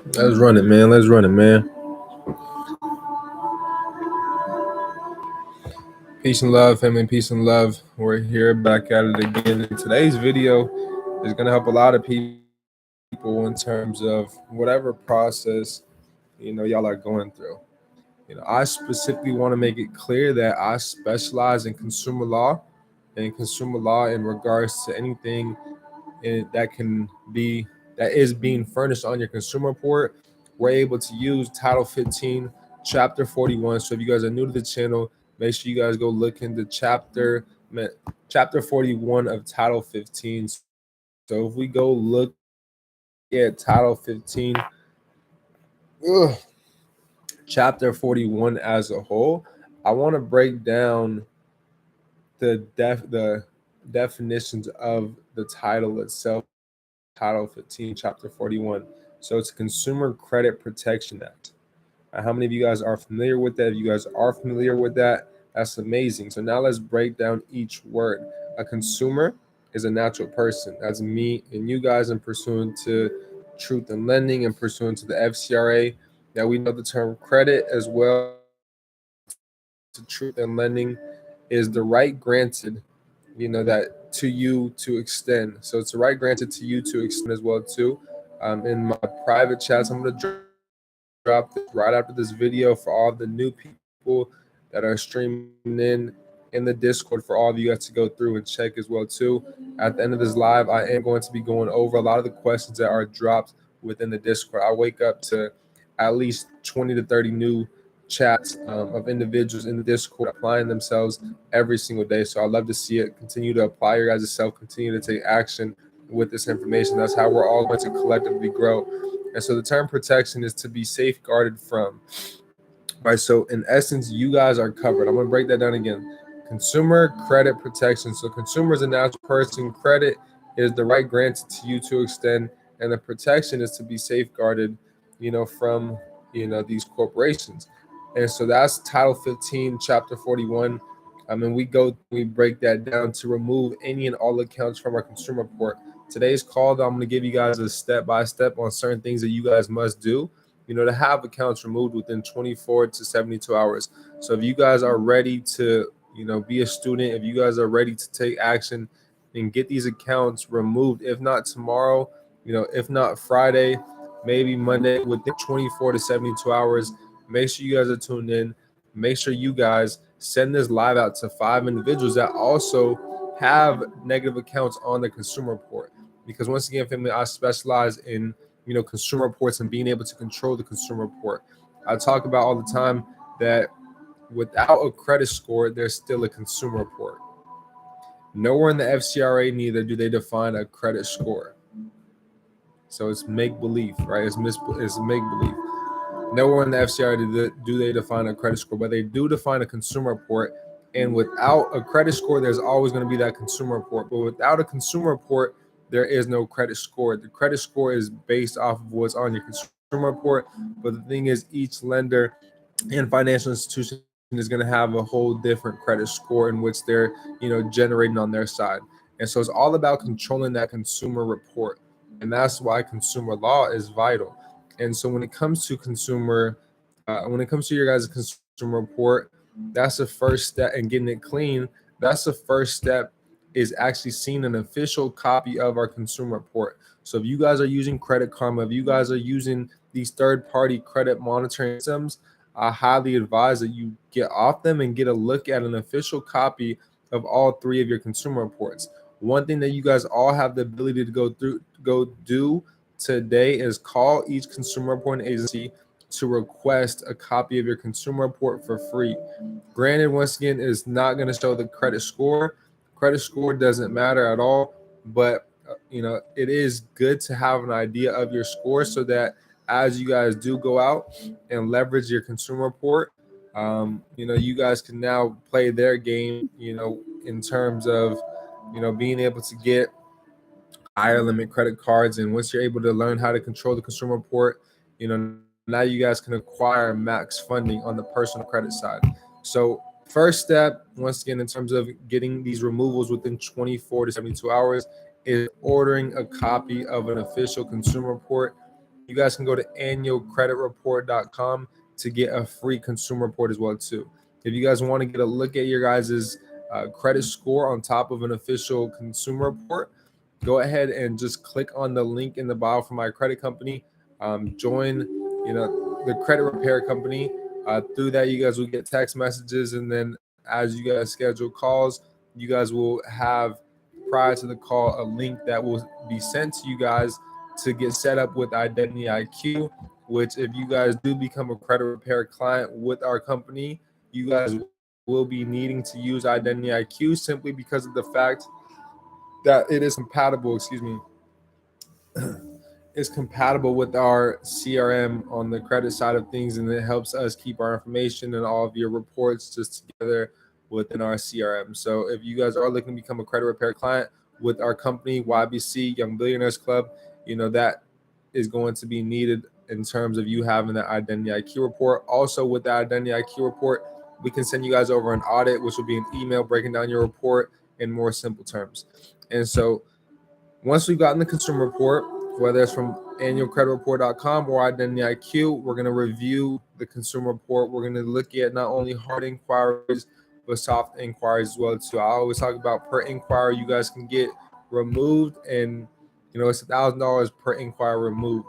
Let's run it, man. Let's run it, man. Peace and love, family. Peace and love. We're here back at it again. And today's video is going to help a lot of people in terms of whatever process y'all are going through. I specifically want to make it clear that I specialize in consumer law and consumer law in regards to anything that can be that is being furnished on your consumer report. We're able to use Title 15, Chapter 41. So if you guys are new to the channel, make sure you guys go look into Chapter 41 of Title 15. So if we go look at Title 15, Chapter 41 as a whole, I want to break down the definitions of the title itself. Title 15, Chapter 41. So it's Consumer Credit Protection Act. How many of you guys are familiar with that? If you guys are familiar with that, that's amazing. So now let's break down each word. A consumer is a natural person. That's me and you guys, in pursuant to truth in lending and pursuant to the FCRA. Now we know the term credit as well. To truth in lending is the right granted, that to you to extend. So it's the right granted to you to extend as well too. In my private chats, I'm going to drop this right after this video for all the new people that are streaming in the Discord, for all of you guys to go through and check as well too. At the end of this live, I am going to be going over a lot of the questions that are dropped within the Discord. I wake up to at least 20 to 30 new chats of individuals in the Discord applying themselves every single day. So I love to see it. Continue to apply your guys' self, continue to take action with this information. That's how we're all going to collectively grow. And so the term protection is to be safeguarded from. Right. So in essence, you guys are covered. I'm going to break that down again. Consumer credit protection. So consumer is a natural person. Credit is the right granted to you to extend, and the protection is to be safeguarded, from these corporations. And so that's Title 15, Chapter 41. We break that down to remove any and all accounts from our consumer report. Today's call, I'm going to give you guys a step-by-step on certain things that you guys must do, to have accounts removed within 24 to 72 hours. So if you guys are ready to, be a student, if you guys are ready to take action and get these accounts removed, if not tomorrow, if not Friday, maybe Monday, within 24 to 72 hours, make sure you guys are tuned in. Make sure you guys send this live out to 5 individuals that also have negative accounts on the consumer report. Because once again, family, I specialize in consumer reports and being able to control the consumer report. I talk about all the time that without a credit score, there's still a consumer report. Nowhere in the FCRA neither do they define a credit score. So it's make believe, right? It's make believe. Nowhere in the FCRA do they define a credit score, but they do define a consumer report. And without a credit score, there's always going to be that consumer report. But without a consumer report, there is no credit score. The credit score is based off of what's on your consumer report. But the thing is, each lender and financial institution is going to have a whole different credit score in which they're, generating on their side. And so it's all about controlling that consumer report. And that's why consumer law is vital. And so when it comes to your guys' consumer report, that's the first step in getting it clean. That's the first step, is actually seeing an official copy of our consumer report. So if you guys are using Credit Karma, if you guys are using these third-party credit monitoring systems, I highly advise that you get off them and get a look at an official copy of all 3 of your consumer reports. One thing that you guys all have the ability to go do today is call each consumer reporting agency to request a copy of your consumer report for free. Granted, once again, it's not going to show the credit score. Credit score doesn't matter at all, but it is good to have an idea of your score so that as you guys do go out and leverage your consumer report, you guys can now play their game, in terms of, being able to get higher limit credit cards. And once you're able to learn how to control the consumer report, now you guys can acquire max funding on the personal credit side. So first step, once again, in terms of getting these removals within 24 to 72 hours, is ordering a copy of an official consumer report. You guys can go to annualcreditreport.com to get a free consumer report as well too. If you guys want to get a look at your guys' credit score on top of an official consumer report, go ahead and just click on the link in the bio for my credit company. Join, the credit repair company. Through that, you guys will get text messages, and then as you guys schedule calls, you guys will have, prior to the call, a link that will be sent to you guys to get set up with Identity IQ, which if you guys do become a credit repair client with our company, you guys will be needing to use Identity IQ simply because of the fact that it is compatible, is compatible with our CRM on the credit side of things, and it helps us keep our information and all of your reports just together within our CRM. So if you guys are looking to become a credit repair client with our company, YBC, Young Billionaires Club, that is going to be needed in terms of you having that Identity IQ report. Also, with the Identity IQ report, we can send you guys over an audit, which will be an email breaking down your report in more simple terms. And so once we've gotten the consumer report, whether it's from annualcreditreport.com or Identity IQ, we're going to review the consumer report. We're going to look at not only hard inquiries, but soft inquiries as well too. I always talk about per inquiry you guys can get removed, and it's $1,000 per inquiry removed.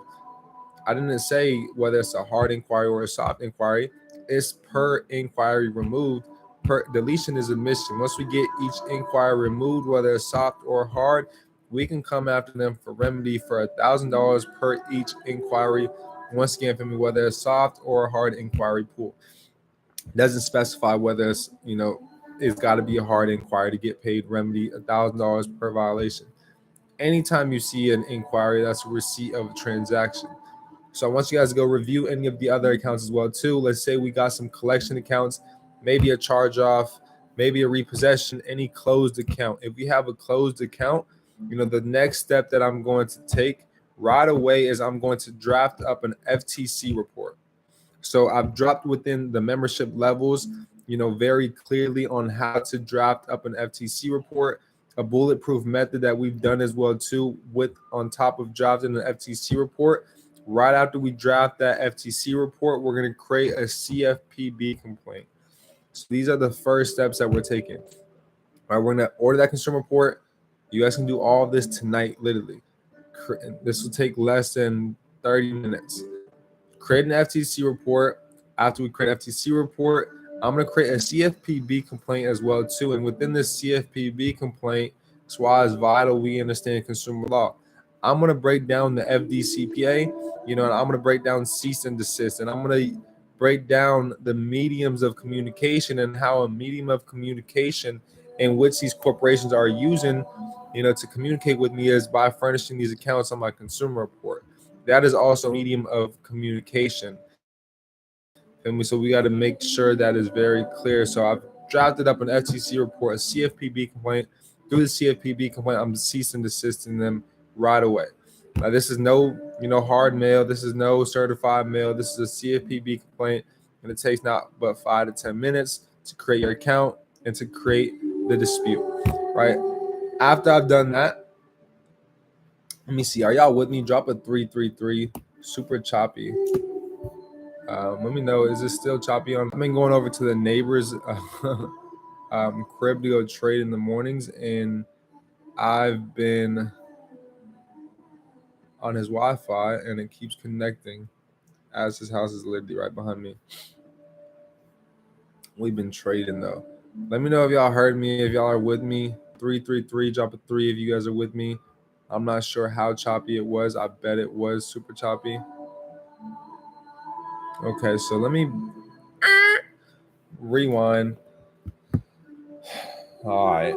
I didn't say whether it's a hard inquiry or a soft inquiry. It's per inquiry removed. Per deletion is admission. Once we get each inquiry removed, whether it's soft or hard, we can come after them for remedy for $1,000 per each inquiry. Once again, for me, whether it's soft or a hard inquiry pool. Doesn't specify whether it's, it's got to be a hard inquiry to get paid remedy, $1,000 per violation. Anytime you see an inquiry, that's a receipt of a transaction. So I want you guys to go review any of the other accounts as well too. Let's say we got some collection accounts, maybe a charge off, maybe a repossession, any closed account. If we have a closed account, the next step that I'm going to take right away is I'm going to draft up an FTC report. So I've dropped within the membership levels, very clearly on how to draft up an FTC report, a bulletproof method that we've done as well too, with on top of drafting an FTC report. Right after we draft that FTC report, we're going to create a CFPB complaint. So these are the first steps that we're taking. All right, we're going to order that consumer report. You guys can do all of this tonight, literally. This will take less than 30 minutes. Create an FTC report. After we create an FTC report, I'm going to create a CFPB complaint as well too. And within this CFPB complaint, that's why it's vital we understand consumer law. I'm going to break down the FDCPA, and I'm going to break down cease and desist, and I'm going to break down the mediums of communication and how a medium of communication in which these corporations are using, to communicate with me is by furnishing these accounts on my consumer report. That is also a medium of communication. And so we got to make sure that is very clear. So I've drafted up an FTC report, a CFPB complaint. Through the CFPB complaint, I'm cease and desisting them right away. Now, this is no, hard mail. This is no certified mail. This is a CFPB complaint, and it takes not but 5 to 10 minutes to create your account and to create the dispute, right? After I've done that, let me see. Are y'all with me? Drop a 333. Super choppy. Let me know. Is this still choppy on? I've been going over to the neighbor's crib to go trade in the mornings, and I've been on his Wi-Fi, and it keeps connecting as his house is literally right behind me. We've been trading though. Let me know if y'all heard me, if y'all are with me. 333, drop a 3 if you guys are with me. I'm not sure how choppy it was. I bet it was super choppy. Okay, so let me rewind. All right.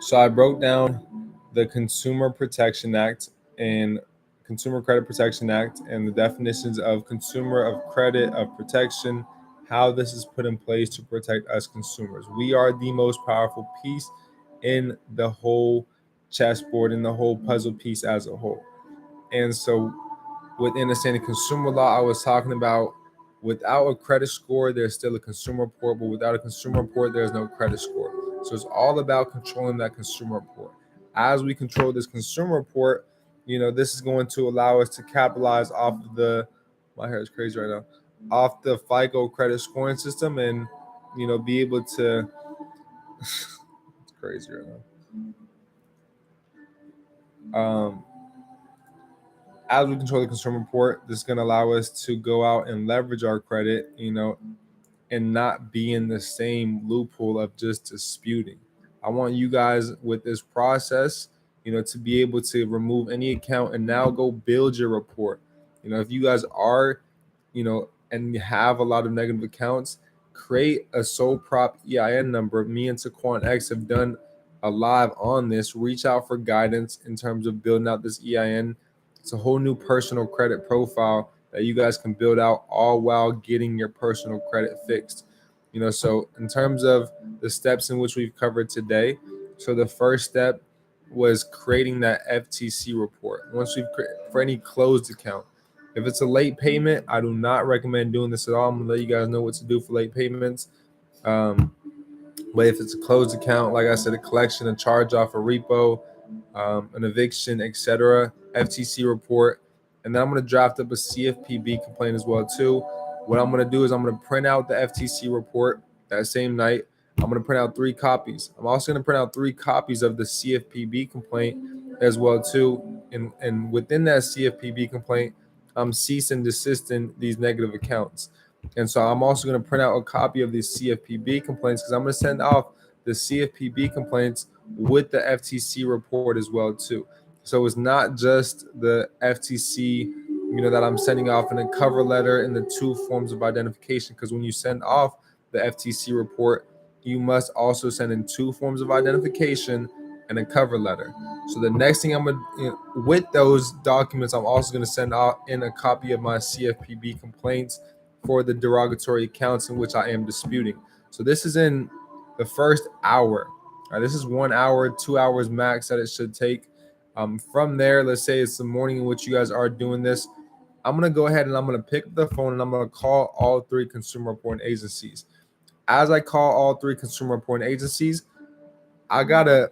So I broke down the Consumer Protection Act and Consumer Credit Protection Act and the definitions of consumer, of credit, of protection, how this is put in place to protect us consumers. We are the most powerful piece in the whole chessboard, in the whole puzzle piece as a whole. And so within understanding consumer law, I was talking about without a credit score, there's still a consumer report, but without a consumer report, there's no credit score. So it's all about controlling that consumer report. As we control this consumer report, this is going to allow us to capitalize off of my hair is crazy right now, off the FICO credit scoring system, and be able to it's crazy right now. As we control the consumer report, this is going to allow us to go out and leverage our credit, and not be in the same loophole of just disputing. I want you guys with this process, to be able to remove any account and now go build your report. If you guys are, and you have a lot of negative accounts, create a sole prop EIN number. Me and Taquan X have done a live on this. Reach out for guidance in terms of building out this EIN. It's a whole new personal credit profile that you guys can build out, all while getting your personal credit fixed. So in terms of the steps in which we've covered today, so the first step was creating that FTC report. Once we've for any closed account, if it's a late payment, I do not recommend doing this at all. I'm gonna let you guys know what to do for late payments. But if it's a closed account, like I said, a collection, a charge off, a repo, an eviction, etc., FTC report, and then I'm going to draft up a CFPB complaint as well too. What I'm going to do is I'm going to print out the FTC report that same night. I'm going to print out 3 copies. I'm also going to print out 3 copies of the CFPB complaint as well too. And within that CFPB complaint, I'm cease and desisting these negative accounts. And so I'm also going to print out a copy of these CFPB complaints, because I'm going to send off the CFPB complaints with the FTC report as well too. So it's not just the FTC, that I'm sending off in a cover letter in the 2 forms of identification, because when you send off the FTC report, you must also send in 2 forms of identification and a cover letter. So the next thing I'm going to, with those documents, I'm also going to send out in a copy of my CFPB complaints for the derogatory accounts in which I am disputing. So this is in the first hour. This is 1 hour, 2 hours max that it should take. From there, let's say it's the morning in which you guys are doing this, I'm going to go ahead and I'm going to pick up the phone and I'm going to call all 3 consumer reporting agencies. As I call all 3 consumer reporting agencies, I got to,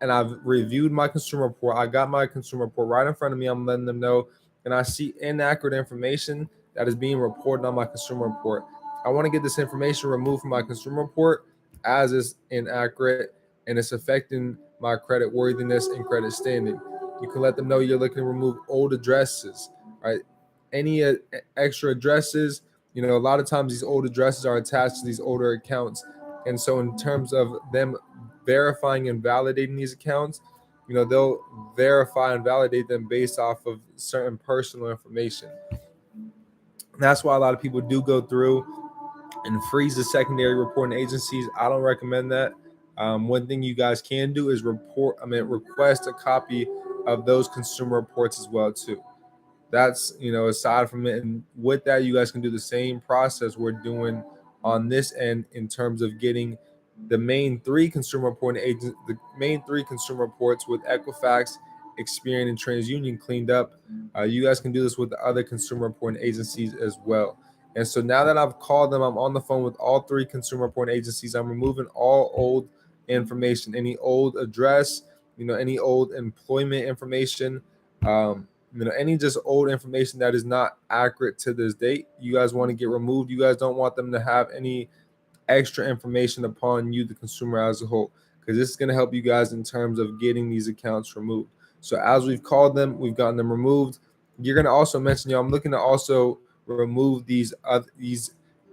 and I've reviewed my consumer report. I got my consumer report right in front of me. I'm letting them know, and I see inaccurate information that is being reported on my consumer report. I want to get this information removed from my consumer report, as it's inaccurate and it's affecting my credit worthiness and credit standing. You can let them know you're looking to remove old addresses, right? Any extra addresses, a lot of times these old addresses are attached to these older accounts. And so in terms of them verifying and validating these accounts, they'll verify and validate them based off of certain personal information. And that's why a lot of people do go through and freeze the secondary reporting agencies. I don't recommend that. One thing you guys can do is request a copy of those consumer reports as well too. That's, aside from it. And with that, you guys can do the same process we're doing on this end in terms of getting the main 3 consumer reporting agents, the main 3 consumer reports with Equifax, Experian, and TransUnion cleaned up. You guys can do this with the other consumer reporting agencies as well. And so now that I've called them, I'm on the phone with all 3 consumer reporting agencies. I'm removing all old information, any old address, any old employment information, any just old information that is not accurate to this date. You guys want to get removed. You guys don't want them to have any extra information upon you, the consumer as a whole, because this is going to help you guys in terms of getting these accounts removed. So as we've called them, we've gotten them removed. You're going to also mention, I'm looking to also remove these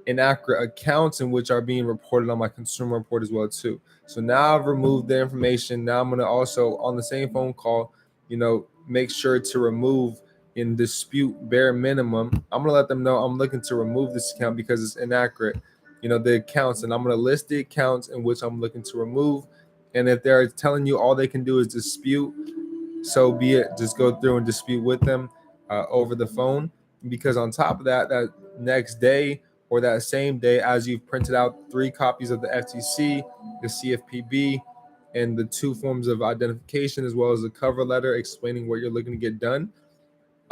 inaccurate accounts in which are being reported on my consumer report as well too. So now I've removed the information. Now I'm going to also, on the same phone call, make sure to remove and dispute bare minimum. I'm going to let them know I'm looking to remove this account because it's inaccurate. The accounts, and I'm going to list the accounts in which I'm looking to remove. And if they're telling you all they can do is dispute, so be it. Just go through and dispute with them over the phone. Because on top of that, that next day or that same day, as you've printed out 3 copies of the FTC, the CFPB, and the 2 forms of identification, as well as a cover letter explaining what you're looking to get done,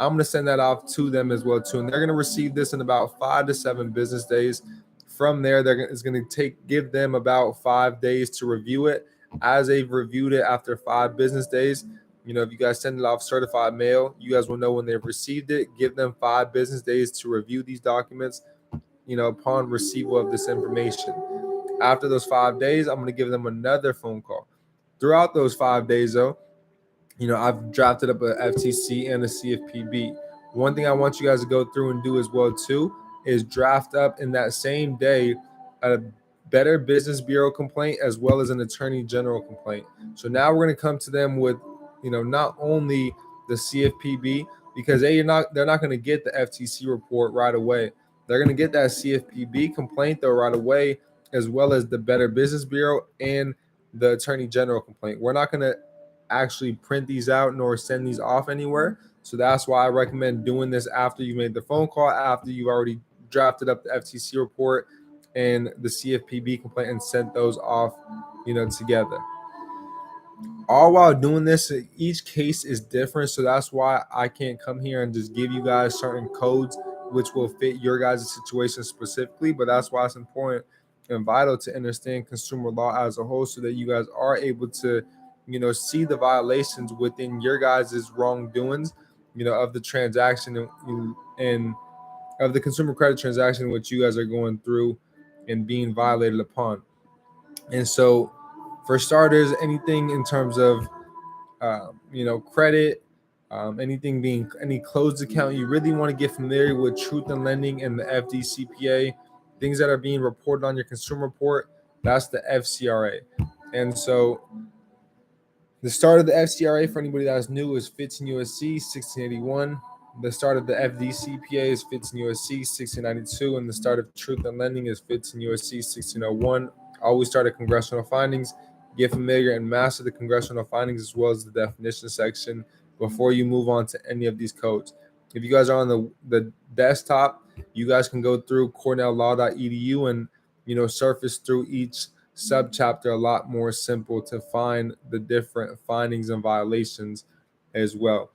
I'm going to send that off to them as well too. And they're going to receive this in about 5 to 7 business days. From there, it's going to give them about 5 days to review it. As they've reviewed it after 5 business days, If you guys send it off certified mail, you guys will know when they've received it. Give them 5 business days to review these documents, upon receipt of this information. After those 5 days, I'm going to give them another phone call. Throughout those 5 days, though, I've drafted up a FTC and a CFPB. One thing I want you guys to go through and do as well too is draft up in that same day a Better Business Bureau complaint as well as an Attorney General complaint. So now we're going to come to them with, not only the CFPB, because they're not going to get the FTC report right away. They're going to get that CFPB complaint though right away, as well as the Better Business Bureau and the Attorney General complaint. We're not going to actually print these out nor send these off anywhere. So that's why I recommend doing this after you made the phone call, after you've already drafted up the FTC report and the CFPB complaint and sent those off, together. All while doing this, each case is different. So that's why I can't come here and just give you guys certain codes which will fit your guys' situation specifically. But that's why it's important and vital to understand consumer law as a whole so that you guys are able to, see the violations within your guys' wrongdoings, of the transaction and of the consumer credit transaction which you guys are going through and being violated upon. And so for starters, anything in terms of credit, anything being any closed account, you really want to get familiar with Truth in Lending and the FDCPA, things that are being reported on your consumer report. That's the FCRA. And so the start of the FCRA, for anybody that's new, is 15 USC 1681. The start of the FDCPA is 15 USC 1692, and the start of Truth in Lending is 15 USC 1601. Always start at congressional findings. Get familiar and master the congressional findings as well as the definition section before you move on to any of these codes. If you guys are on the desktop, you guys can go through cornelllaw.edu and surface through each subchapter a lot more simple to find the different findings and violations as well.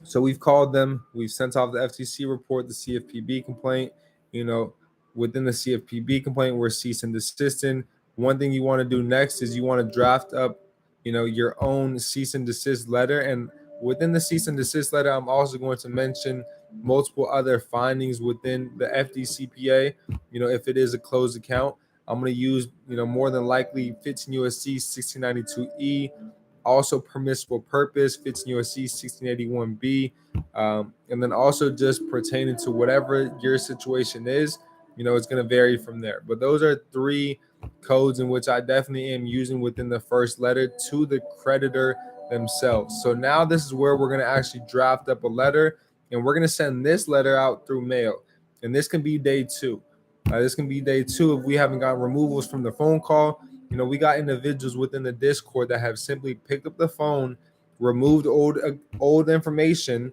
So we've called them, we've sent off the FTC report, the CFPB complaint. Within the CFPB complaint, we're cease and desisting. One thing you want to do next is you want to draft up, your own cease and desist letter. And within the cease and desist letter, I'm also going to mention multiple other findings within the FDCPA. If it is a closed account, I'm going to use, more than likely 15 USC 1692E, also permissible purpose, 15 USC 1681B, and then also just pertaining to whatever your situation is, it's going to vary from there. But those are 3 codes in which I definitely am using within the first letter to the creditor themselves. So now this is where we're going to actually draft up a letter, and we're going to send this letter out through mail. And this can be day 2. This can be day 2 if we haven't got removals from the phone call. We got individuals within the Discord that have simply picked up the phone, removed old information,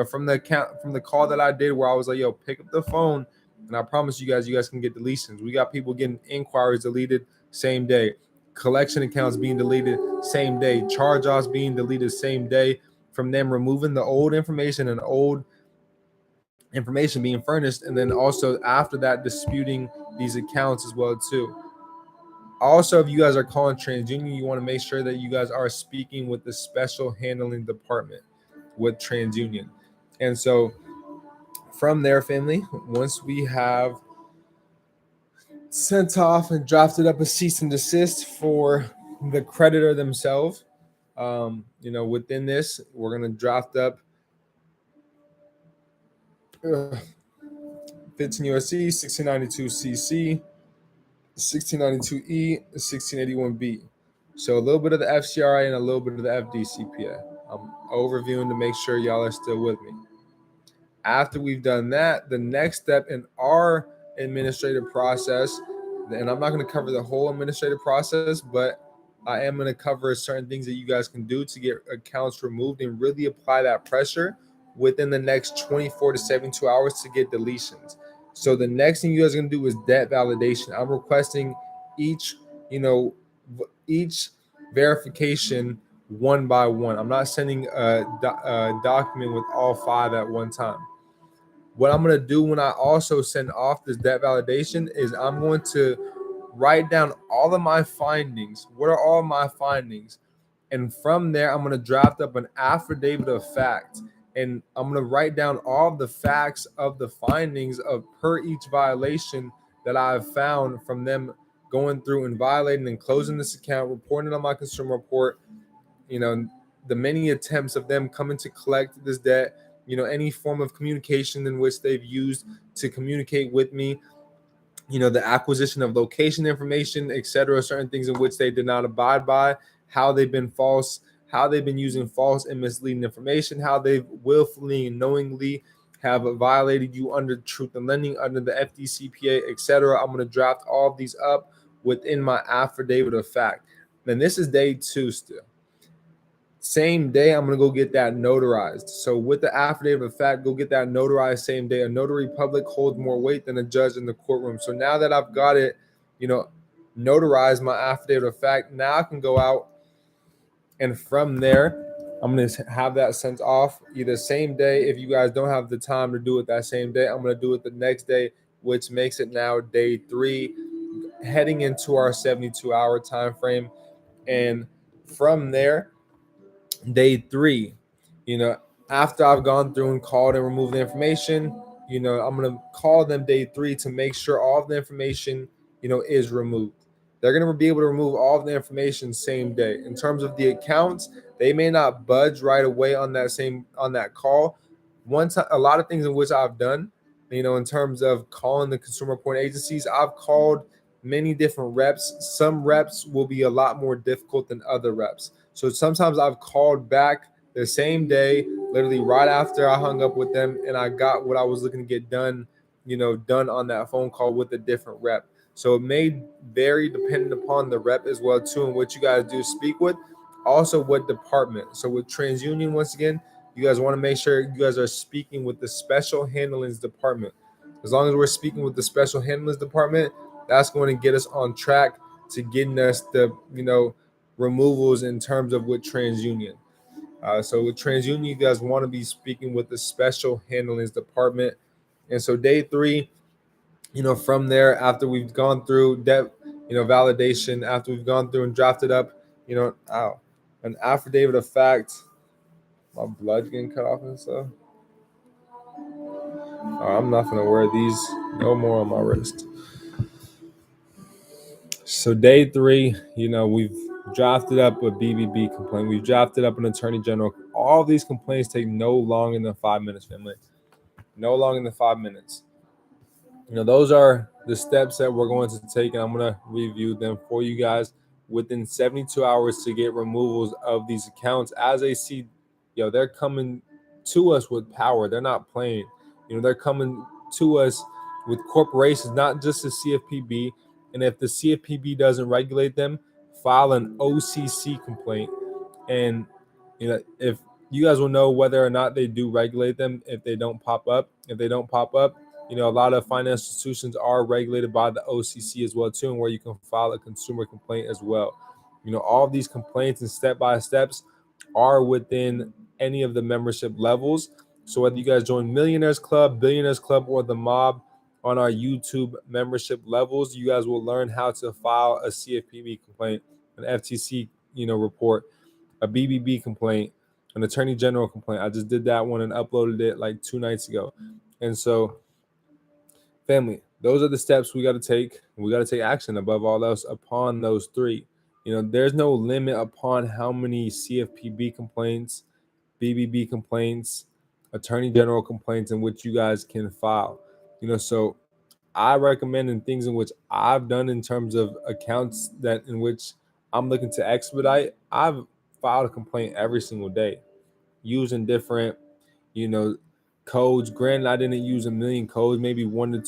from the account, from the call that I did where I was like, yo, pick up the phone. And I promise you guys can get deletions. We got people getting inquiries deleted same day, collection accounts being deleted same day, charge-offs being deleted same day from them removing the old information and old information being furnished, and then also after that disputing these accounts as well too. Also, if you guys are calling TransUnion, you want to make sure that you guys are speaking with the special handling department with TransUnion. And so from there, family, once we have sent off and drafted up a cease and desist for the creditor themselves, within this, we're going to draft up 15 USC 1692 CC 1692E, 1681B. So a little bit of the FCRA and a little bit of the FDCPA. I'm overviewing to make sure y'all are still with me. After we've done that, the next step in our administrative process, and I'm not going to cover the whole administrative process, but I am going to cover certain things that you guys can do to get accounts removed and really apply that pressure within the next 24 to 72 hours to get deletions. So the next thing you guys are going to do is debt validation. I'm requesting each verification one by one. I'm not sending a document with all 5 at one time. What I'm going to do when I also send off this debt validation is I'm going to write down all of my findings. What are all my findings? And from there, I'm going to draft up an affidavit of fact. And I'm going to write down all the facts of the findings of per each violation that I've found from them going through and violating and closing this account, reporting on my consumer report, the many attempts of them coming to collect this debt, any form of communication in which they've used to communicate with me, the acquisition of location information, etc., certain things in which they did not abide by, how they've been false, how they've been using false and misleading information, how they've willfully and knowingly have violated you under truth in lending, under the FDCPA, etc. I'm going to draft all of these up within my affidavit of fact. And this is day 2 still. Same day, I'm going to go get that notarized. So with the affidavit of fact, go get that notarized same day. A notary public holds more weight than a judge in the courtroom. So now that I've got it, notarized, my affidavit of fact, now I can go out, and from there, I'm going to have that sent off either same day. If you guys don't have the time to do it that same day, I'm going to do it the next day, which makes it now day 3, heading into our 72-hour time frame. And from there, day 3, after I've gone through and called and removed the information, I'm going to call them day 3 to make sure all of the information, is removed. They're going to be able to remove all of the information same day. In terms of the accounts, they may not budge right away on that call. A lot of things in which I've done, in terms of calling the consumer report agencies, I've called many different reps. Some reps will be a lot more difficult than other reps. So sometimes I've called back the same day, literally right after I hung up with them, and I got what I was looking to get done, done on that phone call with a different rep. So it may vary depending upon the rep as well too, and what you guys do speak with. Also, what department. So with TransUnion, once again, you guys want to make sure you guys are speaking with the special handlings department. As long as we're speaking with the special handlings department, that's going to get us on track to getting us the removals in terms of with TransUnion. So with TransUnion, you guys want to be speaking with the special handlings department. And so day 3, from there, after we've gone through debt, validation, after we've gone through and drafted up, an affidavit of fact. My blood's getting cut off and stuff. I'm not gonna wear these no more on my wrist. So day 3, we've drafted up a BBB complaint. We've drafted up an attorney general. All these complaints take no longer than 5 minutes, family. No longer than 5 minutes. Those are the steps that we're going to take, and I'm going to review them for you guys within 72 hours to get removals of these accounts. As they see, they're coming to us with power. They're not playing. They're coming to us with corporations, not just the CFPB. And if the CFPB doesn't regulate them, file an OCC complaint. And if you guys will know whether or not they do regulate them, if they don't pop up. A lot of financial institutions are regulated by the OCC as well too, and where you can file a consumer complaint as well. All of these complaints and step-by-steps are within any of the membership levels. So whether you guys join Millionaires Club, Billionaires Club, or the Mob on our YouTube membership levels, you guys will learn how to file a CFPB complaint, an FTC, report, a BBB complaint, an Attorney General complaint. I just did that one and uploaded it like 2 nights ago. And so, family, those are the steps we got to take. We got to take action above all else upon those 3. There's no limit upon how many CFPB complaints, BBB complaints, Attorney General complaints in which you guys can file. So I recommend in things in which I've done in terms of accounts that in which I'm looking to expedite, I've filed a complaint every single day using different, codes. Granted, I didn't use a million codes, maybe 1 to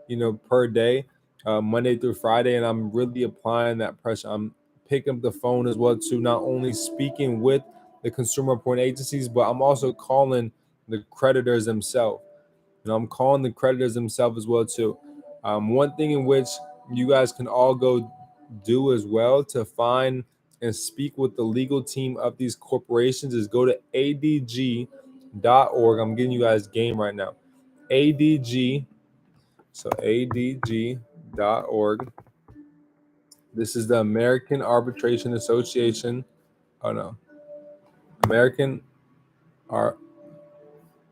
2, per day, Monday through Friday. And I'm really applying that pressure. I'm picking up the phone as well too, not only speaking with the consumer report agencies, but I'm also calling the creditors themselves. I'm calling the creditors themselves as well too. One thing in which you guys can all go do as well to find and speak with the legal team of these corporations is go to adg.org. I'm giving you guys game right now. ADG. So adg.org. This is the American Arbitration Association. Oh no, American are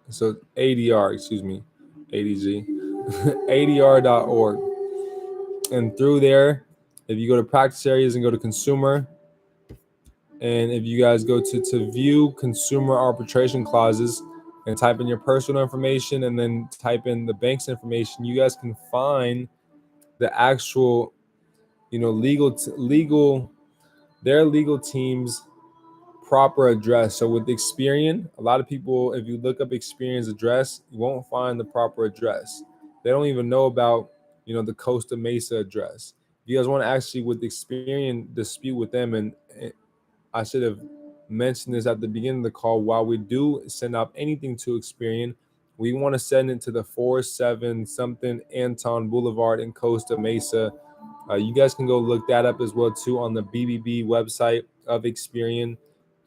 so ADR, excuse me, ADG, ADR.org. And through there, if you go to practice areas and go to consumer, and if you guys go to view consumer arbitration clauses and type in your personal information and then type in the bank's information, you guys can find the actual, their legal team's proper address. So with Experian, a lot of people, if you look up Experian's address, you won't find the proper address. They don't even know about, the Costa Mesa address. If you guys want to actually with Experian dispute with them, and I should have mentioned this at the beginning of the call, while we do send out anything to Experian, we want to send it to the 47 something Anton Boulevard in Costa Mesa. You guys can go look that up as well too on the BBB website of Experian.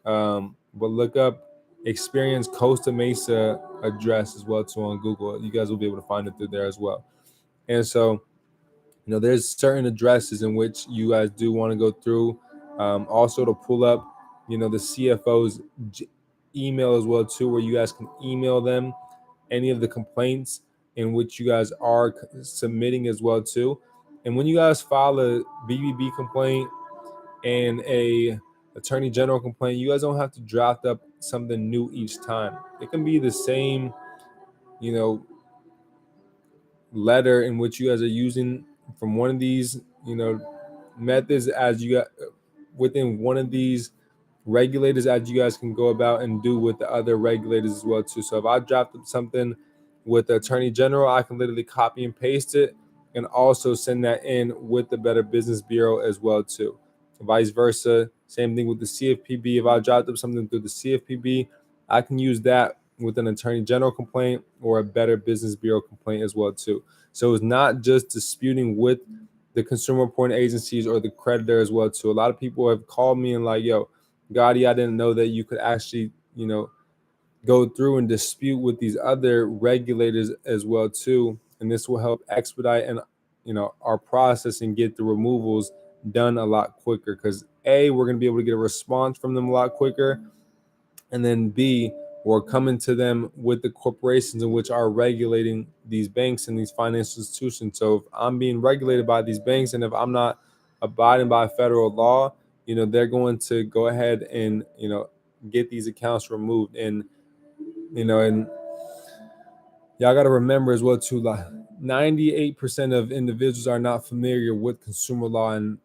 But look up Experience Costa Mesa address as well too on Google. You guys will be able to find it through there as well. And so, there's certain addresses in which you guys do want to go through. Also to pull up, the CFO's email as well too, where you guys can email them any of the complaints in which you guys are submitting as well too. And when you guys file a BBB complaint and a attorney general complaint, you guys don't have to draft up something new each time. It can be the same, letter in which you guys are using from one of these, methods as you got within one of these regulators, as you guys can go about and do with the other regulators as well too. So if I drafted something with the attorney general, I can literally copy and paste it and also send that in with the Better Business Bureau as well too. Vice versa, same thing with the CFPB. If I dropped up something through the CFPB, I can use that with an attorney general complaint or a Better Business Bureau complaint as well too. So it's not just disputing with the consumer reporting agencies or the creditor as well too. A lot of people have called me and like, yo, Gotti, I didn't know that you could actually, go through and dispute with these other regulators as well too. And this will help expedite and, our process and get the removals done a lot quicker, because A, we're going to be able to get a response from them a lot quicker. And then B, we're coming to them with the corporations in which are regulating these banks and these financial institutions. So if I'm being regulated by these banks and if I'm not abiding by federal law, they're going to go ahead and, get these accounts removed. And, and y'all got to remember as well too, like 98% of individuals are not familiar with consumer law, and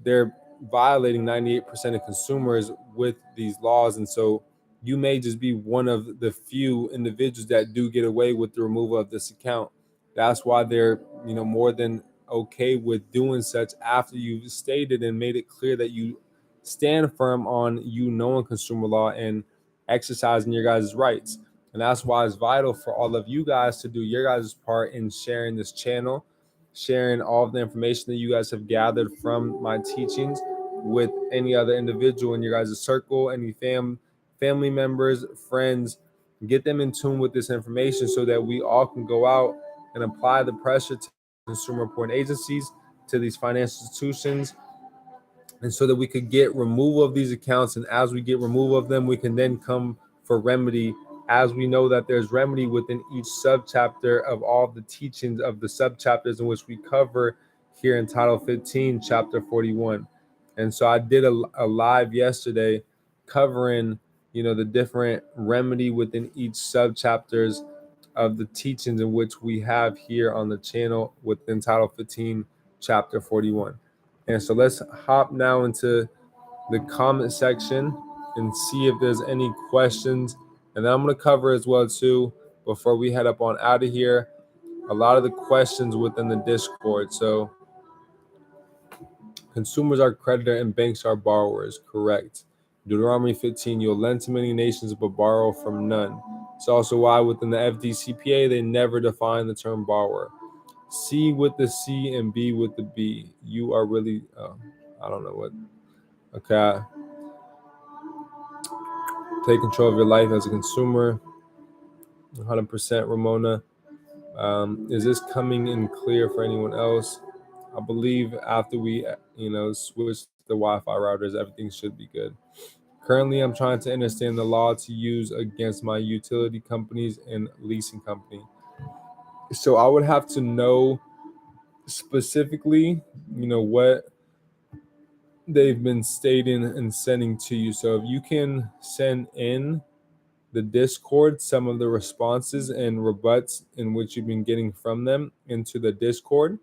they're violating 98% of consumers with these laws. And so you may just be one of the few individuals that do get away with the removal of this account. That's why they're, more than okay with doing such after you've stated and made it clear that you stand firm on knowing consumer law and exercising your guys' rights. And that's why it's vital for all of you guys to do your guys' part in sharing this channel, sharing all of the information that you guys have gathered from my teachings with any other individual in your guys' circle, any family members, friends. Get them in tune with this information so that we all can go out and apply the pressure to consumer reporting agencies, to these financial institutions, and so that we could get removal of these accounts. And as we get removal of them, we can then come for remedy, as we know that there's remedy within each subchapter of all of the teachings of the subchapters in which we cover here in Title 15, Chapter 41. And so I did a live yesterday covering, the different remedy within each subchapters of the teachings in which we have here on the channel within Title 15, Chapter 41. And so let's hop now into the comment section and see if there's any questions. And then I'm going to cover as well too, before we head up on out of here, a lot of the questions within the Discord. So consumers are creditor and banks are borrowers, correct. Deuteronomy 15, you'll lend to many nations but borrow from none. It's also why within the FDCPA, they never define the term borrower. C with the C and B with the B. You are really, I don't know what. Okay. Take control of your life as a consumer. 100% Ramona. Is this coming in clear for anyone else? I believe after we, switch the Wi-Fi routers, everything should be good. Currently, I'm trying to understand the law to use against my utility companies and leasing company. So I would have to know specifically, what they've been stating and sending to you. So if you can send in the Discord some of the responses and rebuts in which you've been getting from them into the Discord,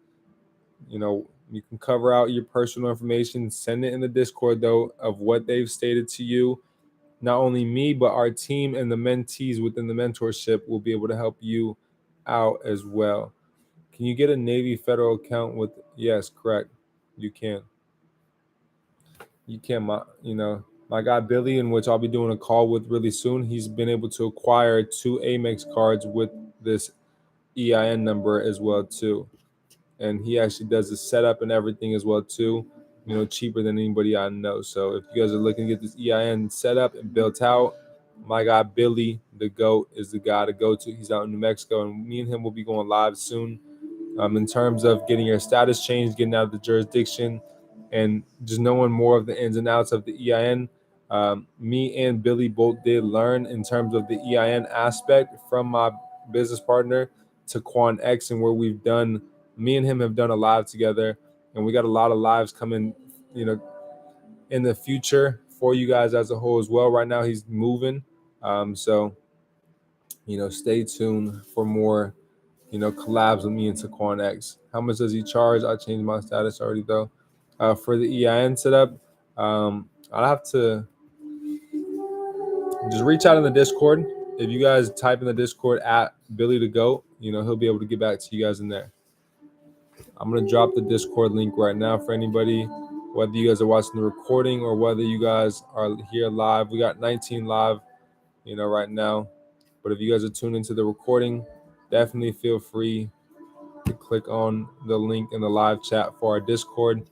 you can cover out your personal information, send it in the Discord though of what they've stated to you. Not only me, but our team and the mentees within the mentorship will be able to help you out as well. Can you get a Navy federal account with? Yes, correct. You can. My guy Billy, in which I'll be doing a call with really soon, he's been able to acquire 2 Amex cards with this EIN number as well too. And he actually does the setup and everything as well too, cheaper than anybody I know. So if you guys are looking to get this EIN set up and built out, my guy Billy, the GOAT, is the guy to go to. He's out in New Mexico, and me and him will be going live soon. In terms of getting your status changed, getting out of the jurisdiction, and just knowing more of the ins and outs of the EIN. Me and Billy both did learn in terms of the EIN aspect from my business partner to Quan X, and where me and him have done a live together, and we got a lot of lives coming, in the future for you guys as a whole as well. Right now he's moving. So stay tuned for more, collabs with me and Taquan X. How much does he charge? I changed my status already though. For the EIN setup, I'll have to just reach out in the Discord. If you guys type in the Discord at Billy the Goat, he'll be able to get back to you guys in there. I'm going to drop the Discord link right now for anybody, whether you guys are watching the recording or whether you guys are here live. We got 19 live, right now. But if you guys are tuned into the recording, definitely feel free to click on the link in the live chat for our Discord.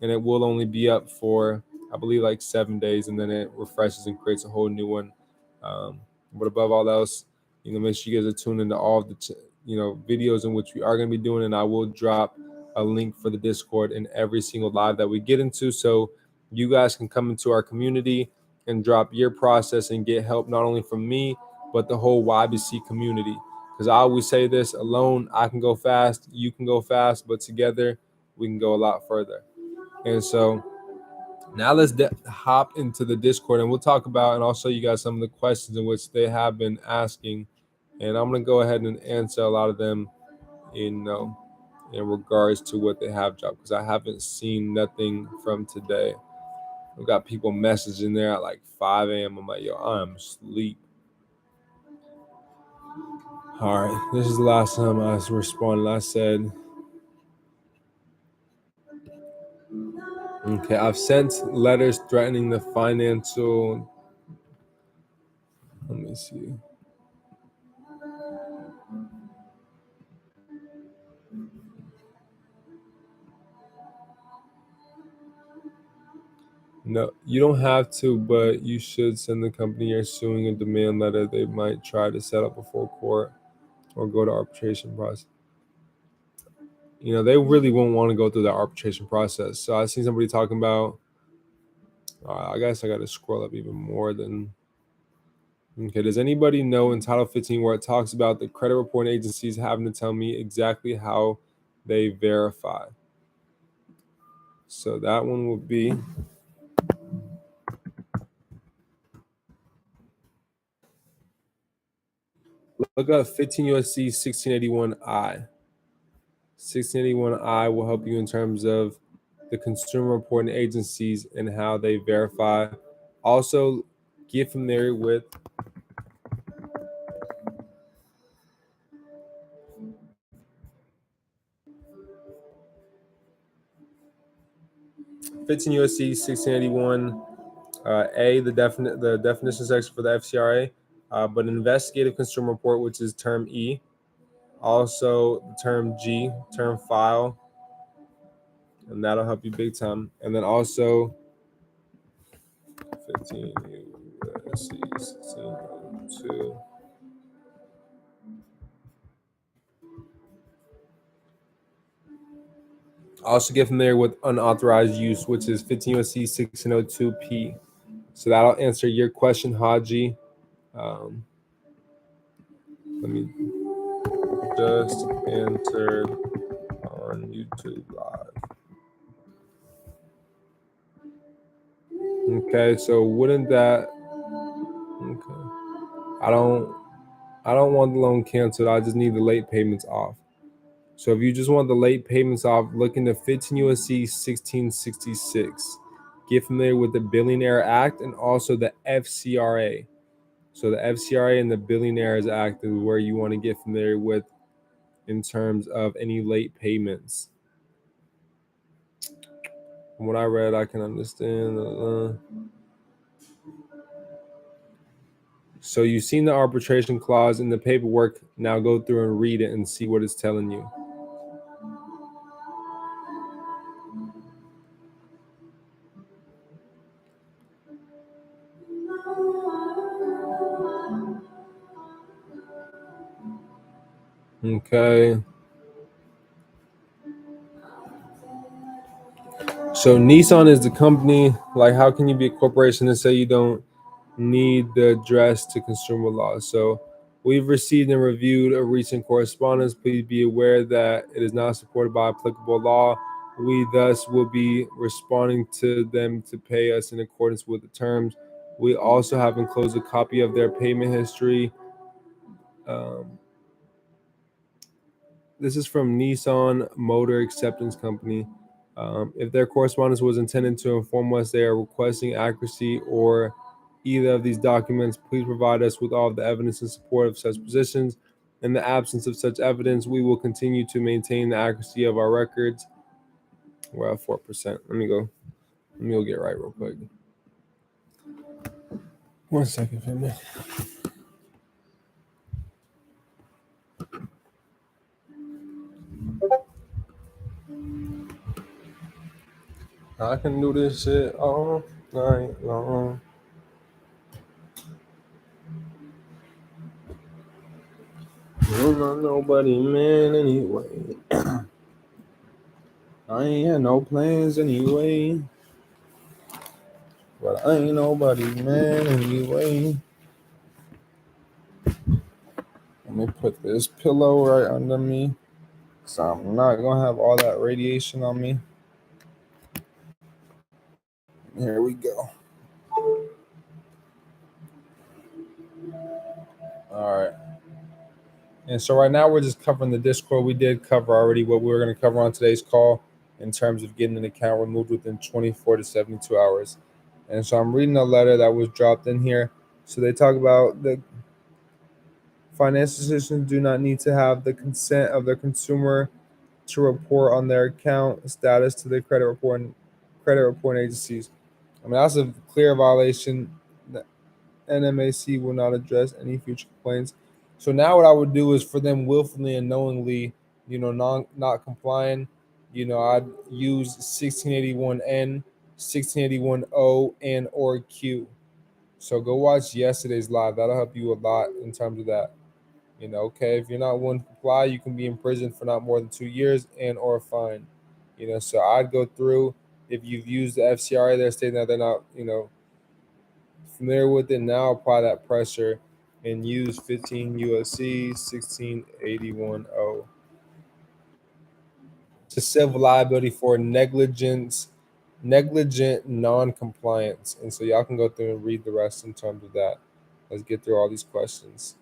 And it will only be up for, I believe, like 7 days, and then it refreshes and creates a whole new one. But above all else, make sure you guys are tuned into all of the videos in which we are going to be doing, and I will drop a link for the Discord in every single live that we get into, so you guys can come into our community and drop your process and get help not only from me but the whole YBC community. Because I always say this: alone I can go fast, you can go fast, but together we can go a lot further. And so now let's hop into the Discord, and we'll talk about, and I'll show you guys some of the questions in which they have been asking, and I'm going to go ahead and answer a lot of them in regards to what they have dropped, because I haven't seen nothing from today. We've got people messaging there at like 5 a.m. I'm like, yo, I'm asleep. All right, this is the last time I responded. I said, okay, I've sent letters threatening the financial. Let me see. No, you don't have to, but you should send the company you're suing a demand letter. They might try to set up a full court or go to arbitration process. They really won't want to go through the arbitration process. So I seen somebody talking about, I guess I got to scroll up even more than. Okay, does anybody know in Title 15 where it talks about the credit reporting agencies having to tell me exactly how they verify? So that one will be, look up 15 USC 1681I. 1681I will help you in terms of the consumer reporting agencies and how they verify. Also, get familiar with 15 USC 1681 the definition section for the FCRA, but an investigative consumer report, which is term E. Also, the term G, term file, and that'll help you big time. And then also 15 USC 1602. Also get familiar with unauthorized use, which is 15 USC 1602P. So that'll answer your question, Haji. Let me just answer on YouTube Live. Okay, so wouldn't that? Okay, I don't want the loan canceled. I just need the late payments off. So if you just want the late payments off, look into 15 USC 1666. Get familiar with the Billionaire Act and also the FCRA. So the FCRA and the Billionaires Act is where you want to get familiar with in terms of any late payments. From what I read, I can understand. So you've seen the arbitration clause in the paperwork. Now go through and read it and see what it's telling you. Okay. So Nissan is the company. Like, how can you be a corporation and say you don't need the address to consumer law? So we've received and reviewed a recent correspondence. Please be aware that it is not supported by applicable law. We thus will be responding to them to pay us in accordance with the terms. We also have enclosed a copy of their payment history. This is from Nissan Motor Acceptance Company. If their correspondence was intended to inform us they are requesting accuracy or either of these documents, please provide us with all of the evidence in support of such positions. In the absence of such evidence, we will continue to maintain the accuracy of our records. We're at 4%. Let me go get right real quick. 1 second, family. I can do this shit all night long. I'm not nobody, man, anyway. I ain't had no plans anyway. But I ain't nobody, man, anyway. Let me put this pillow right under me, so I'm not gonna have all that radiation on me. Here we go. All right. And so right now we're just covering the Discord. We did cover already what we were going to cover on today's call in terms of getting an account removed within 24 to 72 hours. And so I'm reading a letter that was dropped in here. So they talk about the financial institutions do not need to have the consent of the consumer to report on their account status to the credit reporting agencies. I mean, that's a clear violation. The NMAC will not address any future complaints. So now what I would do is for them willfully and knowingly, not complying, I'd use 1681N, 1681O, and or Q. So go watch yesterday's live. That'll help you a lot in terms of that. Okay, if you're not willing to comply, you can be in prison for not more than 2 years and or a fine. So I'd go through, if you've used the FCRA, they're stating that they're not, familiar with it, now apply that pressure and use 15 USC 1681O. To civil liability for negligent non-compliance. And so y'all can go through and read the rest in terms of that. Let's get through all these questions.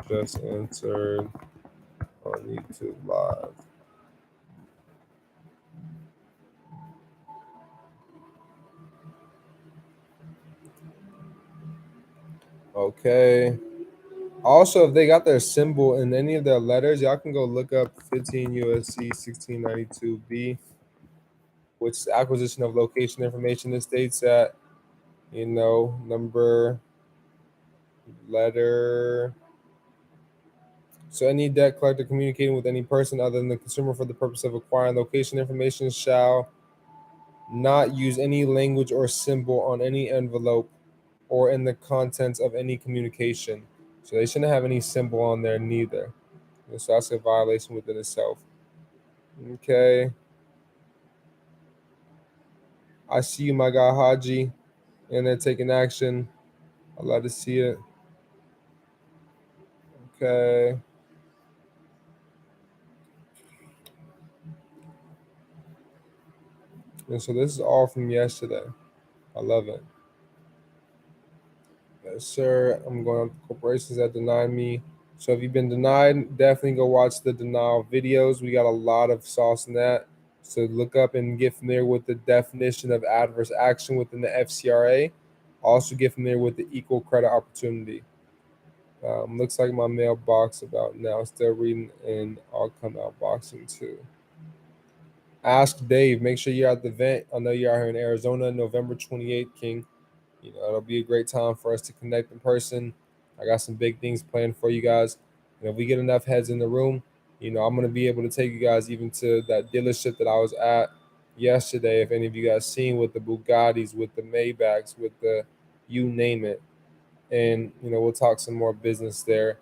Just answered on YouTube Live. Okay. Also, if they got their symbol in any of their letters, y'all can go look up 15 USC 1692B, which is acquisition of location information. It states that, number, letter. So any debt collector communicating with any person other than the consumer for the purpose of acquiring location information shall not use any language or symbol on any envelope or in the contents of any communication. So they shouldn't have any symbol on there neither. So that's a violation within itself. Okay. I see you, my guy Haji, and they're taking action. I love to see it. Okay. And so this is all from yesterday. I love it. Yes, sir. I'm going on corporations that deny me. So if you've been denied, definitely go watch the denial videos. We got a lot of sauce in that. So look up and get familiar with the definition of adverse action within the FCRA. Also get familiar with the equal credit opportunity. Looks like my mailbox about now. Still reading, and I'll come out boxing too. Ask Dave. Make sure you're at the event. I know you're out here in Arizona, November 28th, King. It'll be a great time for us to connect in person. I got some big things planned for you guys. And if we get enough heads in the room, I'm going to be able to take you guys even to that dealership that I was at yesterday. If any of you guys seen, with the Bugattis, with the Maybachs, with the you name it. And, we'll talk some more business there.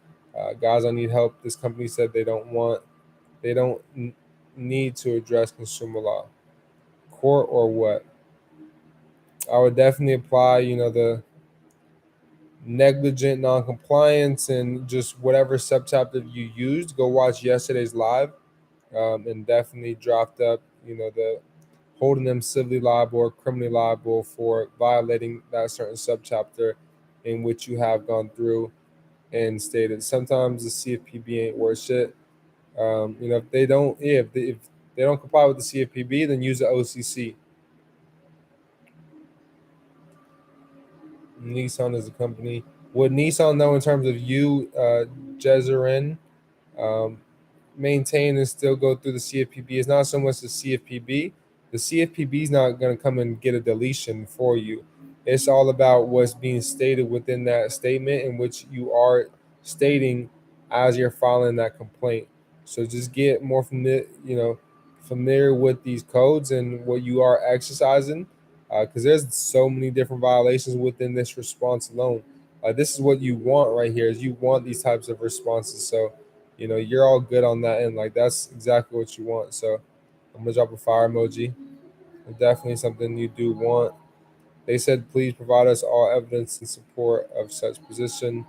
Guys, I need help. This company said they don't need to address consumer law. Court or what? I would definitely apply, the negligent non-compliance and just whatever subchapter you used. Go watch yesterday's live, and definitely dropped up, the holding them civilly liable or criminally liable for violating that certain subchapter in which you have gone through and stated. Sometimes the CFPB ain't worth shit. If they don't, if they don't comply with the CFPB, then use the OCC. Nissan is a company. Would Nissan know in terms of you, Jezerin, um, maintain and still go through the CFPB? It's not so much the CFPB. The CFPB is not going to come and get a deletion for you. It's all about what's being stated within that statement in which you are stating as you're filing that complaint. So just get more familiar with these codes and what you are exercising, because there's so many different violations within this response alone. This is what you want right here, is you want these types of responses. So you're all good on that end. Like, that's exactly what you want. So I'm gonna drop a fire emoji. It's definitely something you do want. They said, please provide us all evidence in support of such position.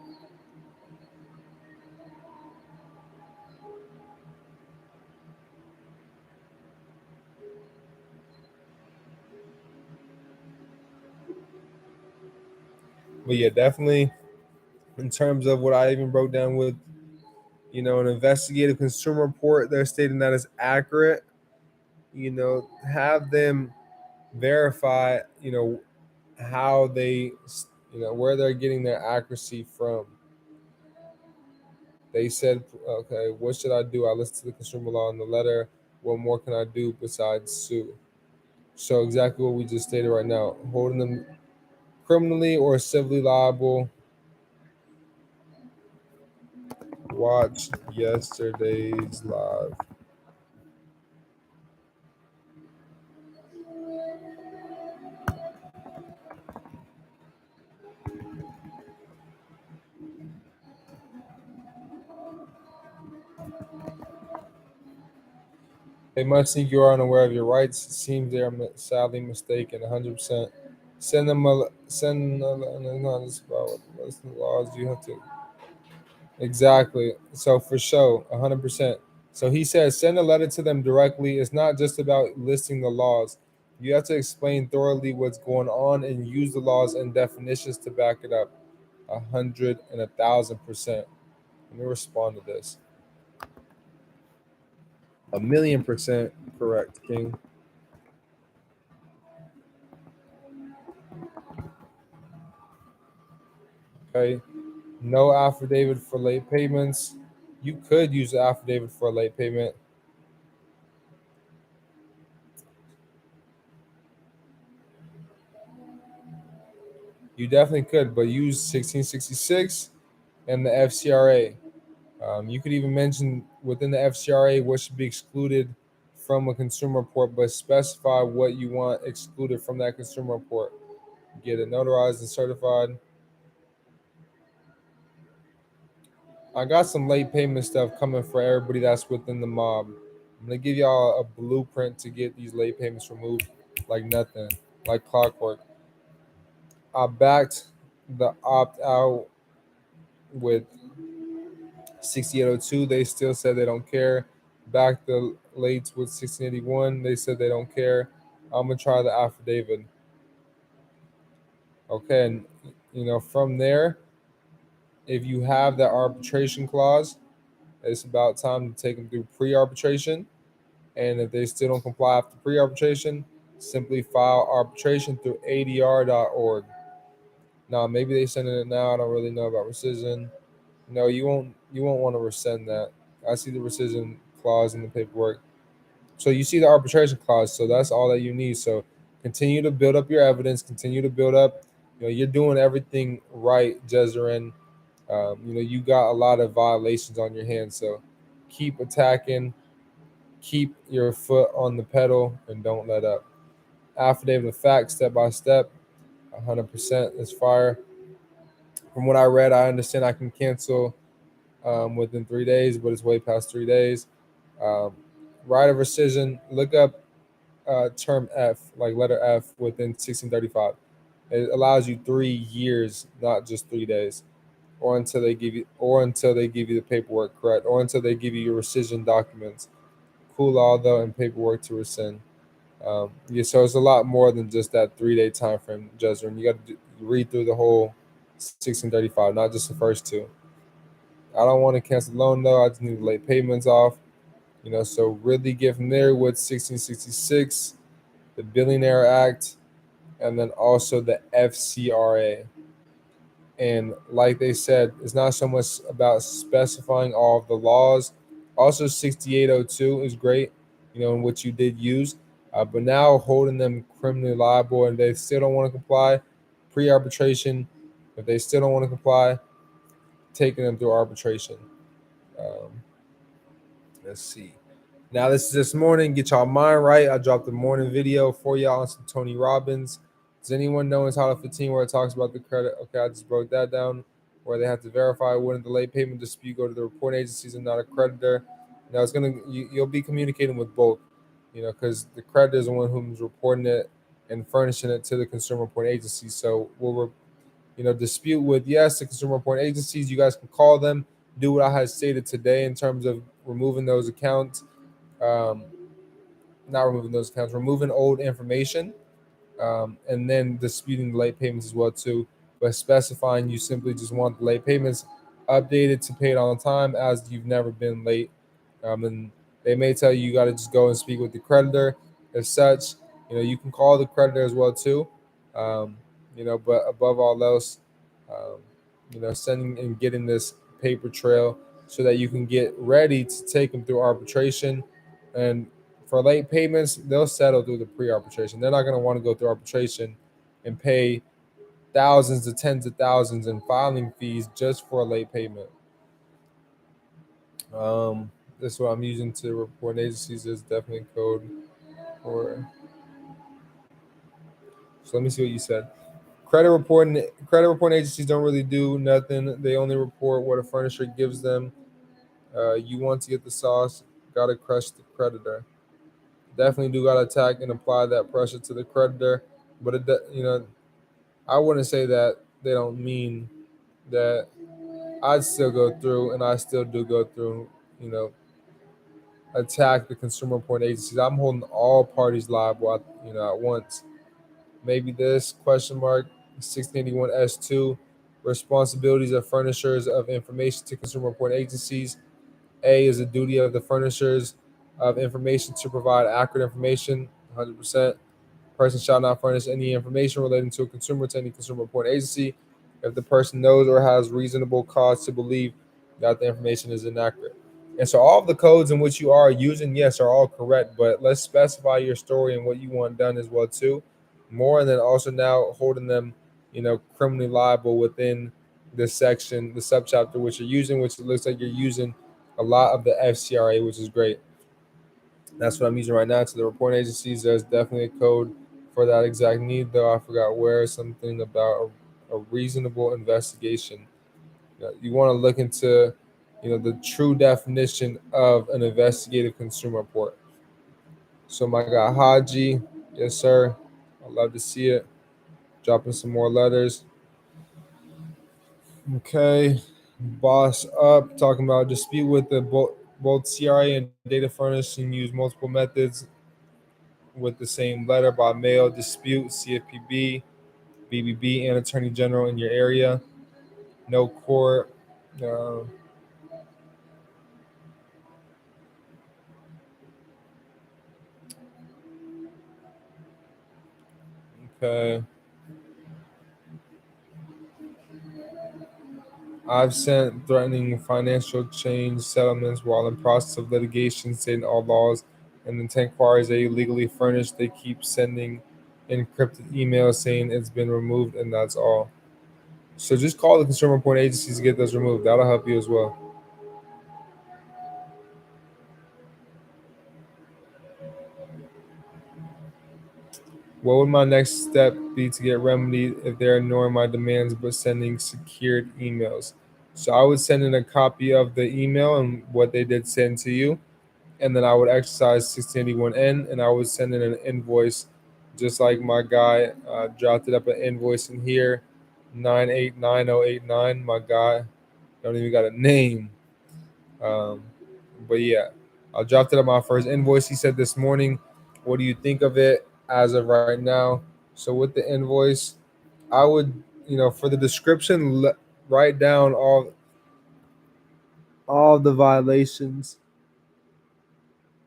But yeah, definitely in terms of what I even broke down with, an investigative consumer report, they're stating that is accurate. Have them verify, how they, where they're getting their accuracy from. They said, okay, what should I do? I listened to the consumer law in the letter. What more can I do besides sue? So exactly what we just stated right now, holding them criminally or civilly liable. Watch yesterday's live. They must think you are unaware of your rights. It seems they are sadly mistaken. 100%. Send them a send. No, this about what's the laws you have to. Exactly. So for sure, 100%. So he says, send a letter to them directly. It's not just about listing the laws. You have to explain thoroughly what's going on and use the laws and definitions to back it up. 100 and 1,000%. Let me respond to this. 1,000,000% correct, King. Okay. No affidavit for late payments. You could use the affidavit for a late payment. You definitely could, but use 1666 and the FCRA. You could even mention within the FCRA what should be excluded from a consumer report, but specify what you want excluded from that consumer report. Get it notarized and certified. I got some late payment stuff coming for everybody that's within the mob. I'm gonna give y'all a blueprint to get these late payments removed like nothing. like clockwork. I backed the opt out with 6802. They still said they don't care. Backed the lates with 1681. They said they don't care. I'm gonna try the affidavit. Okay, and from there, if you have that arbitration clause, it's about time to take them through pre-arbitration. And if they still don't comply after pre-arbitration, simply file arbitration through adr.org. Now, maybe they sending it now. I don't really know about rescission. No, you won't want to rescind that. I see the rescission clause in the paperwork. So you see the arbitration clause. So that's all that you need. So continue to build up your evidence. Continue to build up. You're doing everything right, Jezerin. You got a lot of violations on your hands. So keep attacking. Keep your foot on the pedal and don't let up. Affidavit of fact, step by step, 100% is fire. From what I read, I understand I can cancel within 3 days, but it's way past 3 days. Right of rescission, look up term F, like letter F, within 1635. It allows you 3 years, not just 3 days, or until they give you the paperwork correct, or until they give you your rescission documents. Cool law though, and paperwork to rescind. So it's a lot more than just that 3-day time frame, Jezrin. You got to read through the whole 1635, not just the first two. I don't want to cancel the loan though. I just need to lay payments off. So really get familiar with 1666, the Billionaire Act, and then also the FCRA. And like they said, it's not so much about specifying all of the laws. Also, 6802 is great, in what you did use. But now holding them criminally liable and they still don't want to comply, pre-arbitration, if they still don't want to comply, taking them through arbitration. Um, let's see. Now, this morning. Get y'all mind right. I dropped a morning video for y'all on some Tony Robbins. Does anyone know in Title 15 where it talks about the credit? Okay, I just broke that down, where they have to verify wouldn't the late payment dispute go to the reporting agencies and not a creditor. Now, you'll be communicating with both, because the creditor is the one who's reporting it and furnishing it to the consumer reporting agency. So we'll dispute with, yes, the consumer reporting agencies. You guys can call them, do what I had stated today in terms of removing those accounts. Not removing those accounts, removing old information, and then disputing the late payments as well too, but specifying you simply just want the late payments updated to pay it on time as you've never been late. And they may tell you got to just go and speak with the creditor. As such, you can call the creditor as well too. But above all else, sending and getting this paper trail so that you can get ready to take them through arbitration. And for late payments, they'll settle through the pre-arbitration. They're not going to want to go through arbitration and pay thousands to tens of thousands in filing fees just for a late payment. This is what I'm using to report agencies. Is definitely code for. So let me see what you said. Credit reporting agencies don't really do nothing. They only report what a furnisher gives them. You want to get the sauce, gotta crush the creditor. Definitely do gotta attack and apply that pressure to the creditor. But I wouldn't say that they don't mean that. I'd still go through, and I still do go through, attack the consumer reporting agencies. I'm holding all parties liable, at once. Maybe this question mark 1681 S2, responsibilities of furnishers of information to consumer reporting agencies. A is the duty of the furnishers of information to provide accurate information, 100%. Person shall not furnish any information relating to a consumer to any consumer reporting agency if the person knows or has reasonable cause to believe that the information is inaccurate. And so all of the codes in which you are using, yes, are all correct, but let's specify your story and what you want done as well too. More, and then also now holding them, criminally liable within this section, the subchapter which you're using, which it looks like you're using a lot of the FCRA, which is great. That's what I'm using right now to the reporting agencies. There's definitely a code for that exact need, though I forgot where. Something about a reasonable investigation. You want to look into, the true definition of an investigative consumer report. So my guy Haji, yes sir. I love to see it. Dropping some more letters. Okay. Boss up, talking about dispute with the both CRA and data furnishing use multiple methods with the same letter by mail. Dispute CFPB, BBB, and Attorney General in your area. No court. Uh, okay. I've sent threatening financial change settlements while in process of litigation, stating all laws and intent inquiries that you legally furnished. They keep sending encrypted emails saying it's been removed, and that's all. So just call the consumer report agencies to get those removed. That'll help you as well. What would my next step be to get remedied if they're ignoring my demands but sending secured emails? So I would send in a copy of the email and what they did send to you, and then I would exercise 1681N, and I would send in an invoice, just like my guy drafted up an invoice in here, 989089. My guy don't even got a name. Um, but yeah, I drafted up my first invoice. He said this morning, "What do you think of it as of right now?" So with the invoice, I would, for the description, write down all the violations.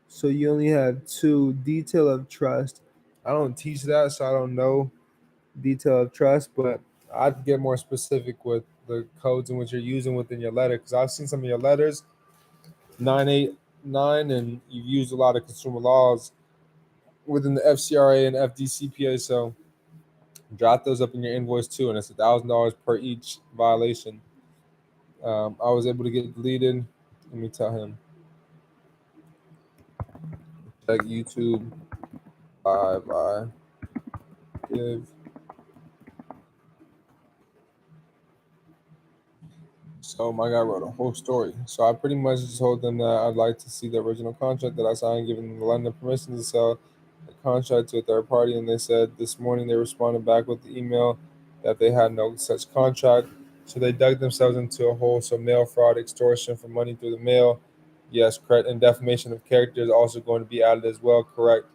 So you only have two: detail of trust. I don't teach that, so I don't know detail of trust, but I'd get more specific with the codes in which you're using within your letter, because I've seen some of your letters 989, and you've used a lot of consumer laws within the FCRA and FDCPA. So drop those up in your invoice too, and it's $1,000 per each violation. I was able to get deleted. Let me tell him. Check YouTube. Bye bye. Give. So my guy wrote a whole story. So I pretty much just told them that I'd like to see the original contract that I signed, giving them the lender permission to sell the contract to a third party. And they said this morning they responded back with the email that they had no such contract. So they dug themselves into a hole. So mail fraud, extortion for money through the mail. Yes, correct. And defamation of character is also going to be added as well. Correct,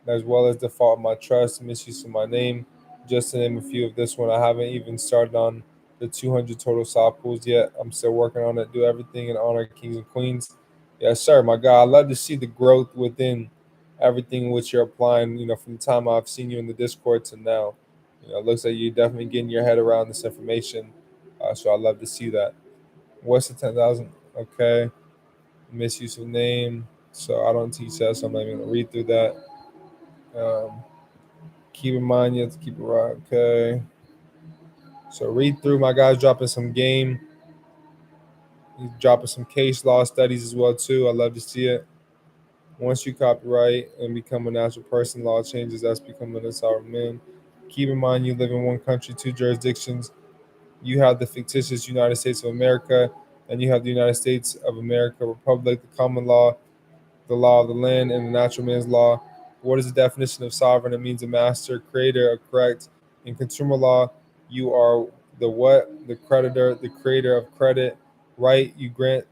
as well as default of my trust, misuse of my name, just to name a few of this one. I haven't even started on the 200 total side pools yet. I'm still working on it. Do everything in honor of kings and queens. Yes, sir, my God. I love to see the growth within everything which you're applying, from the time I've seen you in the Discord to now. It looks like you're definitely getting your head around this information. So I love to see that. What's the 10,000? Okay. Misuse of name. So I don't teach that, so I'm not even going to read through that. Um, Keep in mind you have to keep it right. Okay. So read through. My guy's dropping some game. He's dropping some case law studies as well too. I love to see it. Once you copyright and become a natural person, law changes. That's becoming a sovereign man. Keep in mind you live in one country, two jurisdictions. You have the fictitious United States of America, and you have the United States of America Republic, the common law, the law of the land, and the natural man's law. What is the definition of sovereign? It means a master, creator, correct. In consumer law, you are the what? The creditor, the creator of credit. Right, you grant.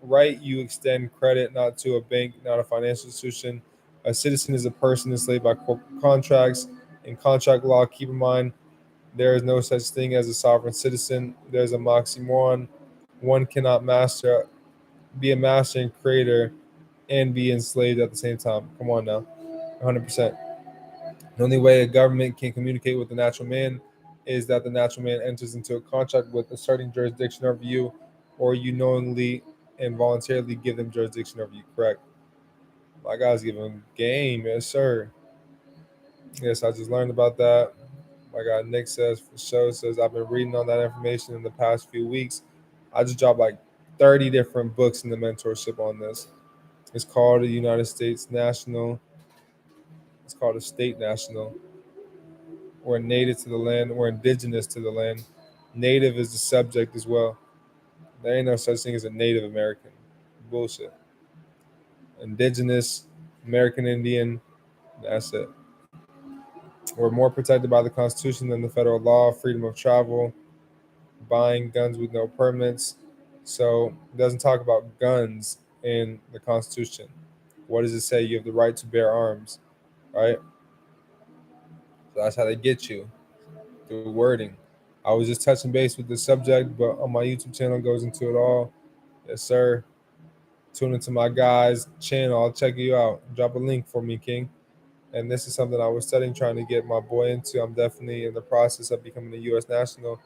Right, you extend credit not to a bank, not a financial institution. A citizen is a person enslaved by corporate contracts. In contract law, keep in mind there is no such thing as a sovereign citizen. There's a moxymoron. One cannot be a master and creator and be enslaved at the same time. Come on now, 100%. The only way a government can communicate with the natural man is that the natural man enters into a contract with asserting jurisdiction over you, or you knowingly and voluntarily give them jurisdiction over you. Correct. My guy's giving game, yes, sir. Yes, I just learned about that. My guy Nick says for sure says I've been reading on that information in the past few weeks. I just dropped like 30 different books in the mentorship on this. It's called the United States National. It's called a state national. We're native to the land. We're indigenous to the land. Native is the subject as well. There ain't no such thing as a Native American. Bullshit. Indigenous, American Indian. That's it. We're more protected by the Constitution than the federal law, freedom of travel, buying guns with no permits. So it doesn't talk about guns in the Constitution. What does it say? You have the right to bear arms, right? So that's how they get you through wording. I was just touching base with the subject, but on my YouTube channel goes into it all. Yes, sir. Tune into my guys' channel. I'll check you out. Drop a link for me, King. And this is something I was studying, trying to get my boy into. I'm definitely in the process of becoming a U.S. national.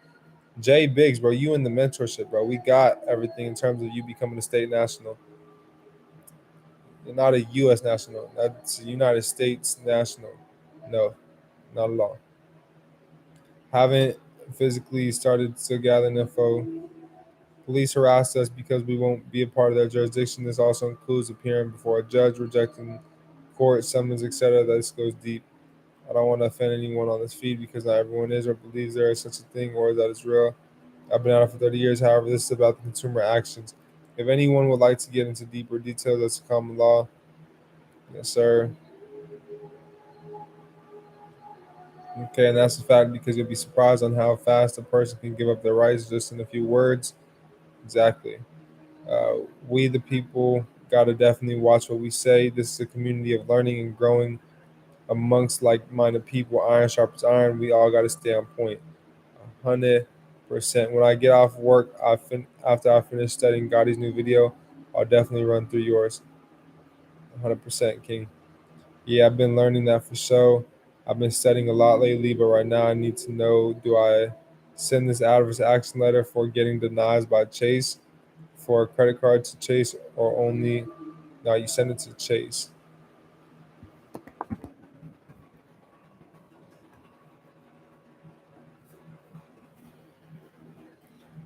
Jay Biggs, bro, you in the mentorship, bro. We got everything in terms of you becoming a state national. You're not a U.S. national. That's a United States national. No, not at all. Haven't physically started to gather info. Police harassed us because we won't be a part of their jurisdiction. This also includes appearing before a judge, rejecting court summons, etc. This goes deep. I don't want to offend anyone on this feed because not everyone is or believes there is such a thing or that it's real. I've been out for 30 years. However, this is about the consumer actions. If anyone would like to get into deeper details, that's common law. Yes, sir. Okay, and that's a fact because you'll be surprised on how fast a person can give up their rights just in a few words. Exactly. We, the people, got to definitely watch what we say. This is a community of learning and growing amongst like-minded people. Iron sharpens iron. We all got to stay on point. 100%. When I get off work, after I finish studying Gotti's new video, I'll definitely run through yours. 100%, King. Yeah, I've been learning that for sure. I've been studying a lot lately, but right now I need to know, do I send this adverse action letter for getting denied by Chase for a credit card to Chase or only no, you send it to Chase.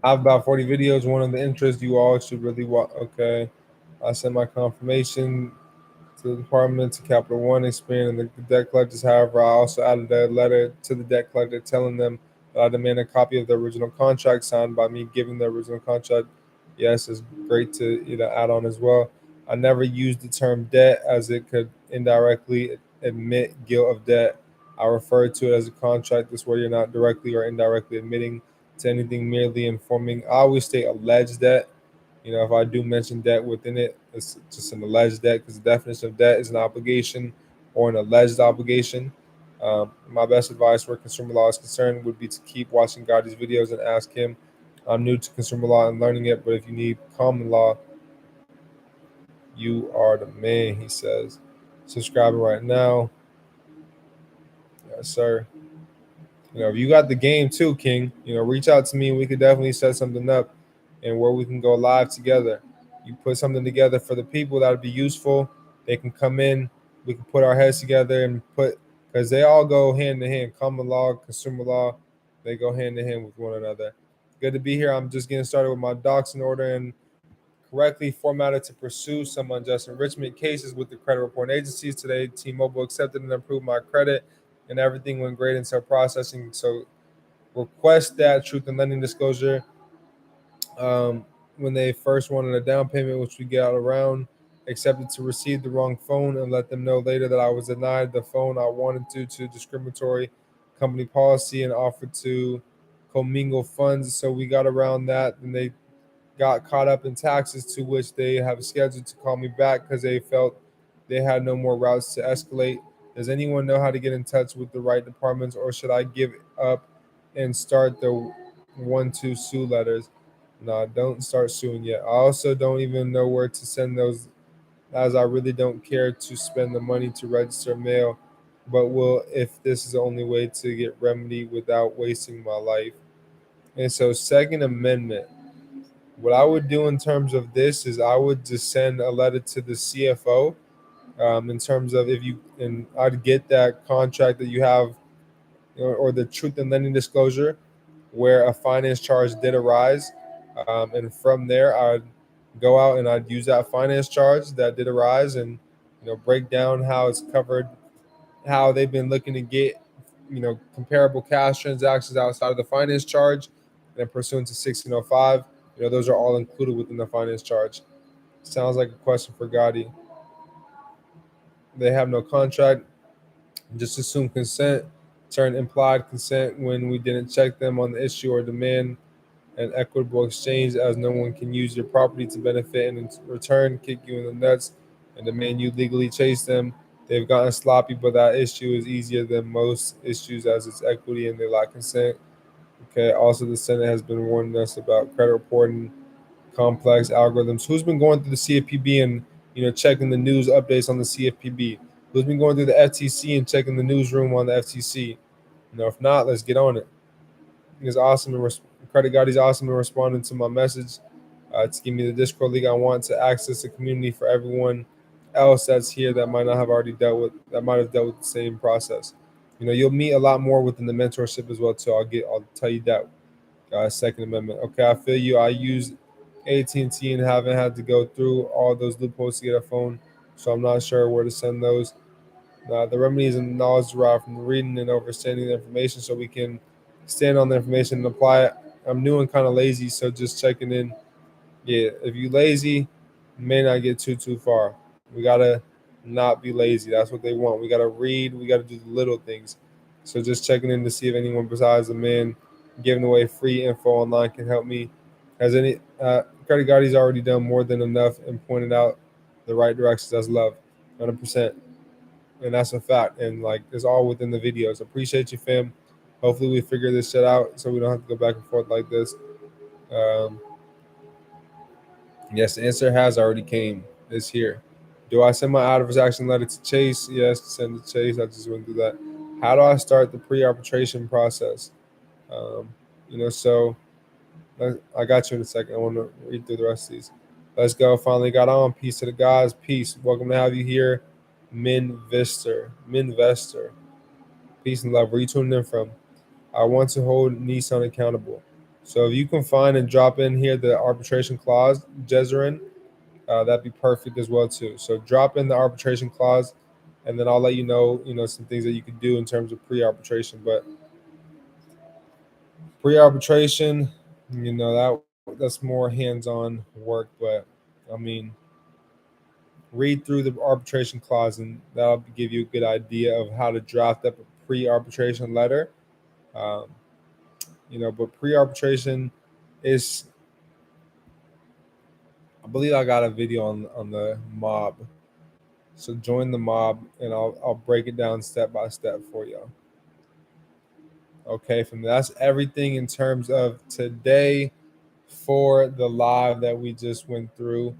I have about 40 videos. One of the interests you all should really watch. Okay. I sent my confirmation to the department to Capital One expand and the debt collectors. However, I also added a letter to the debt collector telling them that I demand a copy of the original contract signed by me, giving the original contract. Yes, it's great to add on as well. I never used the term debt as it could indirectly admit guilt of debt. I refer to it as a contract. This way, you're not directly or indirectly admitting to anything, merely informing. I always state alleged debt. If I do mention debt within it, it's just an alleged debt because the definition of debt is an obligation or an alleged obligation. My best advice where consumer law is concerned would be to keep watching Gotti's videos and ask him. I'm new to consumer law and learning it, but if you need common law, you are the man, he says. Subscribing right now. Yes, sir. If you got the game too, King, reach out to me. We could definitely set something up and where we can go live together. You put something together for the people that would be useful. They can come in. We can put our heads together and because they all go hand in hand. Common law, consumer law, they go hand in hand with one another. Good to be here. I'm just getting started with my docs in order and correctly formatted to pursue some unjust enrichment cases with the credit reporting agencies. Today, T-Mobile accepted and approved my credit, and everything went great until processing. So request that truth and lending disclosure when they first wanted a down payment, which we got around, accepted to receive the wrong phone and let them know later that I was denied the phone I wanted to discriminatory company policy and offered to commingle funds. So we got around that, and they got caught up in taxes, to which they have scheduled to call me back because they felt they had no more routes to escalate. Does anyone know how to get in touch with the right departments, or should I give up and start the 1-2 sue letters? No, don't start suing yet. I also don't even know where to send those, as I really don't care to spend the money to register mail, but will if this is the only way to get remedy without wasting my life. And so, Second Amendment, what I would do in terms of this is I would just send a letter to the CFO, in terms of if you, and I'd get that contract that you have, or the truth and lending disclosure where a finance charge did arise. And from there, I'd go out and I'd use that finance charge that did arise and break down how it's covered, how they've been looking to get comparable cash transactions outside of the finance charge, and pursuant to 1605, those are all included within the finance charge. Sounds like a question for Gotti. They have no contract, just assume consent. return implied consent when we didn't check them on the issue or demand an equitable exchange, as no one can use your property to benefit and in return kick you in the nuts and demand you legally chase them. They've gotten sloppy, but that issue is easier than most issues as it's equity and they lack consent. Okay. Also, the Senate has been warning us about credit reporting complex algorithms. Who's been going through the CFPB and checking the news updates on the CFPB? Who's been going through the FTC and checking the newsroom on the FTC? If not, let's get on it. It's awesome. CreditGotti's awesome in responding to my message to give me the Discord link. I want to access a community for everyone else that's here that might not have already that might have dealt with the same process. You'll meet a lot more within the mentorship as well too. I'll tell you that. Second Amendment. Okay, I feel you. I use AT&T and haven't had to go through all those loopholes to get a phone, so I'm not sure where to send those. The remedy is in knowledge derived from reading and understanding the information, so we can stand on the information and apply it. I'm new and kind of lazy, so just checking in. Yeah, if you lazy, you may not get too far. We gotta not be lazy. That's what they want. We gotta read. We gotta do the little things. So just checking in to see if anyone besides the man giving away free info online can help me. Has any Credit Gotti's already done more than enough and pointed out the right directions. That's love, 100%, and that's a fact. And like it's all within the videos. Appreciate you, fam. Hopefully we figure this shit out so we don't have to go back and forth like this. Um, yes, the answer has already came. It's here. Do I send my adverse action letter to Chase? Yes, send to Chase. I just went through that. How do I start the pre-arbitration process? Um, so I got you in a second. I want to read through the rest of these. Let's go. Finally got on. Peace to the guys. Peace. Welcome to have you here, Minvestor. Peace and love. Where you tuning in from? I want to hold Nissan accountable. So if you can find and drop in here the arbitration clause, Jezerin, that'd be perfect as well too. So drop in the arbitration clause, and then I'll let you know, some things that you could do in terms of pre-arbitration. But pre-arbitration, that's more hands-on work. But I mean, read through the arbitration clause, and that'll give you a good idea of how to draft up a pre-arbitration letter. Um, but pre-arbitration is, I believe I got a video on the mob. So join the mob, and I'll break it down step by step for y'all. Okay, that's everything in terms of today for the live that we just went through.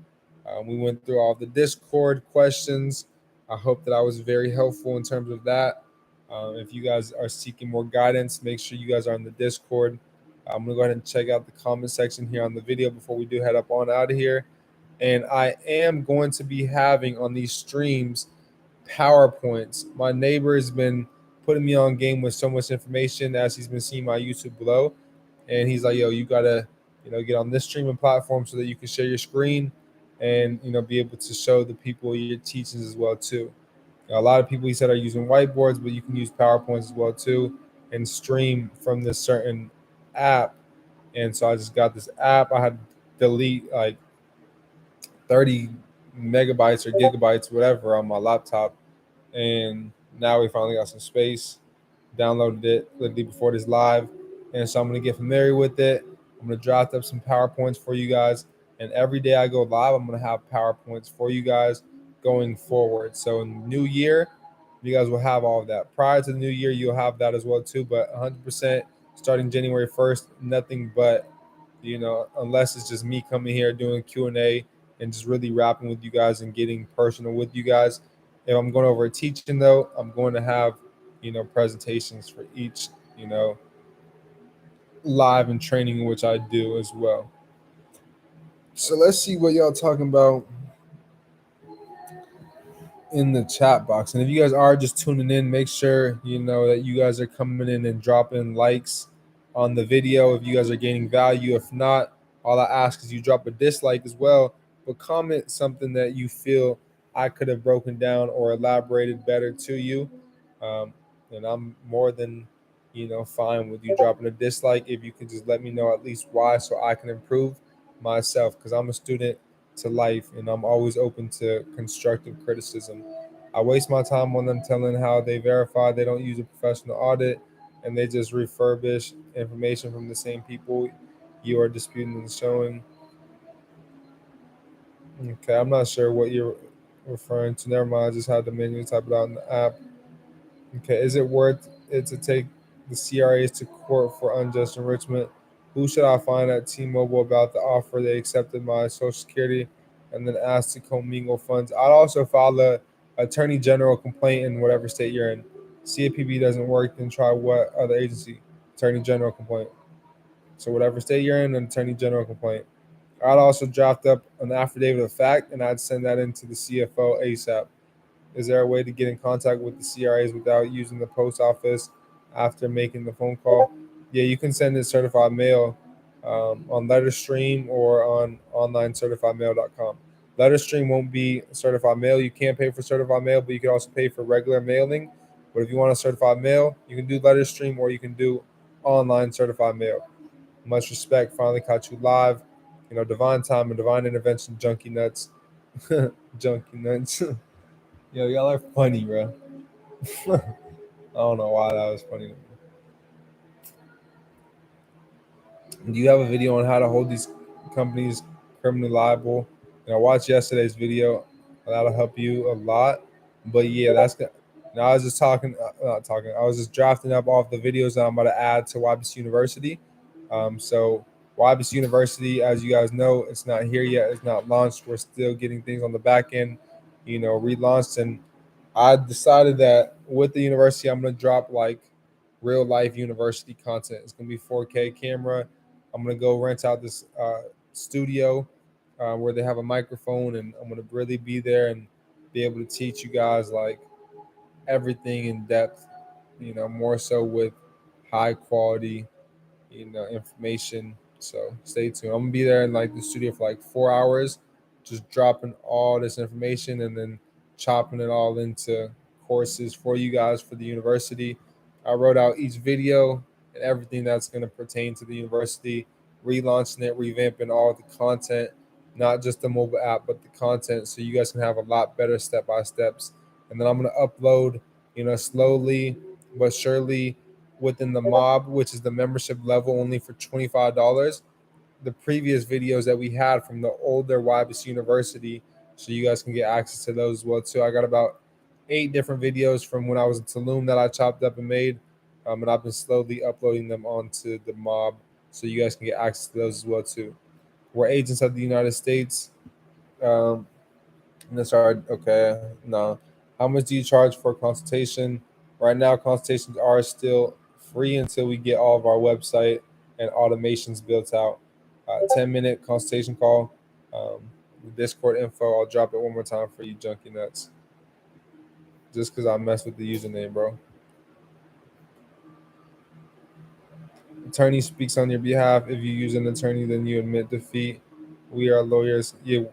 We went through all the Discord questions. I hope that I was very helpful in terms of that. If you guys are seeking more guidance, make sure you guys are on the Discord. I'm going to go ahead and check out the comment section here on the video before we do head up on out of here. And I am going to be having on these streams PowerPoints. My neighbor has been putting me on game with so much information as he's been seeing my YouTube below. And he's like, yo, you got to, get on this streaming platform so that you can share your screen and, be able to show the people your teachings as well too. A lot of people, he said, are using whiteboards, but you can use PowerPoints as well too and stream from this certain app. And so I just got this app. I had to delete like 30 megabytes or gigabytes, whatever, on my laptop. And now we finally got some space. Downloaded it literally before this live. And so I'm going to get familiar with it. I'm going to draft up some PowerPoints for you guys. And every day I go live, I'm going to have PowerPoints for you guys going forward. So in the new year, you guys will have all of that. Prior to the new year, you'll have that as well too. But 100% starting January 1st, nothing but, unless it's just me coming here doing Q&A and just really rapping with you guys and getting personal with you guys. If I'm going over a teaching though, I'm going to have, presentations for each, live and training, which I do as well. So let's see what y'all talking about in the chat box. And if you guys are just tuning in, make sure that you guys are coming in and dropping likes on the video if you guys are gaining value. If not, all I ask is you drop a dislike as well, but comment something that you feel I could have broken down or elaborated better to you. And I'm more than fine with you dropping a dislike if you can just let me know at least why, so I can improve myself, because I'm a student to life and I'm always open to constructive criticism. I waste my time on them telling how they verify they don't use a professional audit and they just refurbish information from the same people you are disputing and showing. Okay, I'm not sure what you're referring to. Never mind, I just had the menu type it out in the app. Okay, is it worth it to take the CRAs to court for unjust enrichment? Who should I find at T-Mobile about the offer? They accepted my Social Security and then asked to commingle funds. I'd also file a attorney general complaint in whatever state you're in. CAPB doesn't work, then try what other agency? Attorney general complaint. So whatever state you're in, an attorney general complaint. I'd also draft up an affidavit of fact and I'd send that into the CFO ASAP. Is there a way to get in contact with the CRAs without using the post office after making the phone call? Yeah, you can send it certified mail on Letterstream or on onlinecertifiedmail.com. Letterstream won't be certified mail. You can't pay for certified mail, but you can also pay for regular mailing. But if you want a certified mail, you can do Letterstream or you can do online certified mail. Much respect. Finally caught you live. Divine time and divine intervention, junkie nuts. Junkie nuts. Yo, y'all are funny, bro. I don't know why that was funny. Do you have a video on how to hold these companies criminally liable? I watched yesterday's video. That'll help you a lot. But yeah, that's good. Now I was just talking, not talking. I was just drafting up all of the videos that I'm about to add to YBC University. So YBC University, as you guys know, it's not here yet. It's not launched. We're still getting things on the back end, relaunched. And I decided that with the university, I'm gonna drop like real life university content. It's gonna be 4K camera. I'm gonna go rent out this studio where they have a microphone, and I'm gonna really be there and be able to teach you guys like everything in depth. More so with high quality information. So stay tuned. I'm gonna be there in like the studio for like 4 hours, just dropping all this information and then chopping it all into courses for you guys for the university. I wrote out each video and everything that's gonna pertain to the university, relaunching it, revamping all the content, not just the mobile app, but the content, so you guys can have a lot better step by steps. And then I'm gonna upload, slowly but surely within the mob, which is the membership level only for $25, the previous videos that we had from the older YBC University, so you guys can get access to those as well too. I got about 8 different videos from when I was in Tulum that I chopped up and made, and I've been slowly uploading them onto the mob, so you guys can get access to those as well too. We're agents of the United States. Um, Let's start. Okay, no. How much do you charge for a consultation? Right now, consultations are still free until we get all of our website and automations built out. 10-minute consultation call. The Discord info. I'll drop it one more time for you, junkie nuts. Just because I messed with the username, bro. Attorney speaks on your behalf. If you use an attorney, then you admit defeat. We are lawyers. I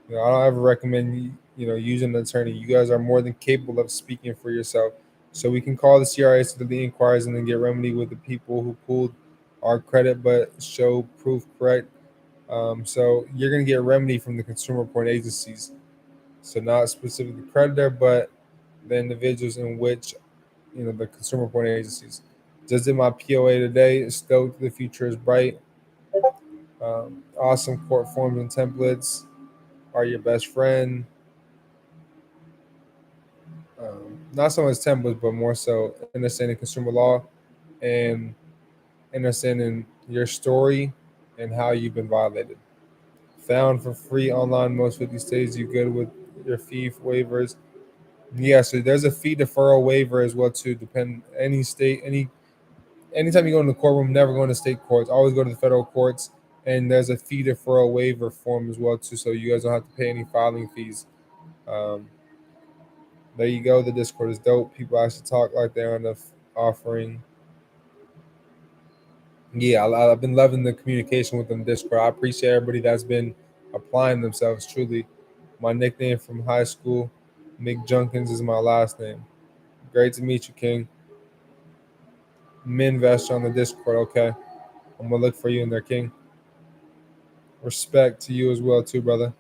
don't ever recommend using an attorney. You guys are more than capable of speaking for yourself. So we can call the CRAs to the lead inquiries and then get remedy with the people who pulled our credit but show proof correct. So you're gonna get remedy from the consumer report agencies. So not specifically the creditor, but the individuals in which the consumer report agencies. Just did my POA today. Stoked. The future is bright. Awesome court forms and templates are your best friend. Not so much templates, but more so understanding consumer law and understanding your story and how you've been violated. Found for free online most 50 states. You good with your fee waivers? Yeah, so there's a fee deferral waiver as well too. Depend any state, anytime you go in the courtroom, never go into state courts. Always go to the federal courts. And there's a fee deferral waiver form as well too, so you guys don't have to pay any filing fees. Um, there you go. The Discord is dope. People actually talk like they're on the offering. Yeah, I've been loving the communication with them Discord. I appreciate everybody that's been applying themselves. Truly, my nickname from high school, Mick Junkins, is my last name. Great to meet you, King. Minvest on the Discord. Okay, I'm gonna look for you in there, King. Respect to you as well, too, brother.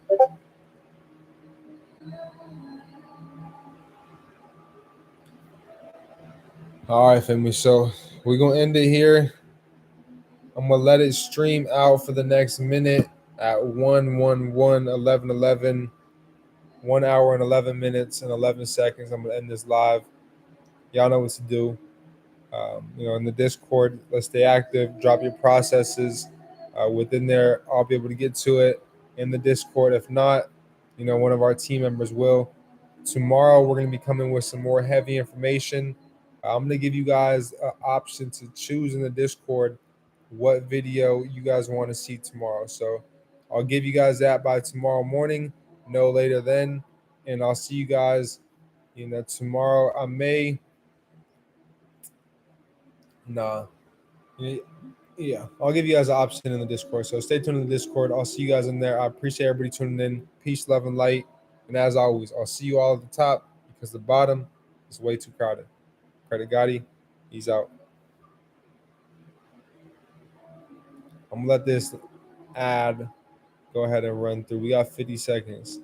All right, family. So we're gonna end it here. I'm gonna let it stream out for the next minute at 1:11:11. 1 hour and 11 minutes and 11 seconds. I'm gonna end this live. Y'all know what to do. In the Discord, let's stay active. Drop your processes within there. I'll be able to get to it in the Discord. If not, one of our team members will. Tomorrow, we're going to be coming with some more heavy information. I'm going to give you guys an option to choose in the Discord what video you guys want to see tomorrow. So I'll give you guys that by tomorrow morning, no later than. And I'll see you guys, tomorrow. I may, nah. Yeah, I'll give you guys an option in the Discord. So stay tuned in the Discord. I'll see you guys in there. I appreciate everybody tuning in. Peace, love, and light. And as always, I'll see you all at the top because the bottom is way too crowded. CreditGotti, he's out. I'm gonna let this ad go ahead and run through. We got 50 seconds.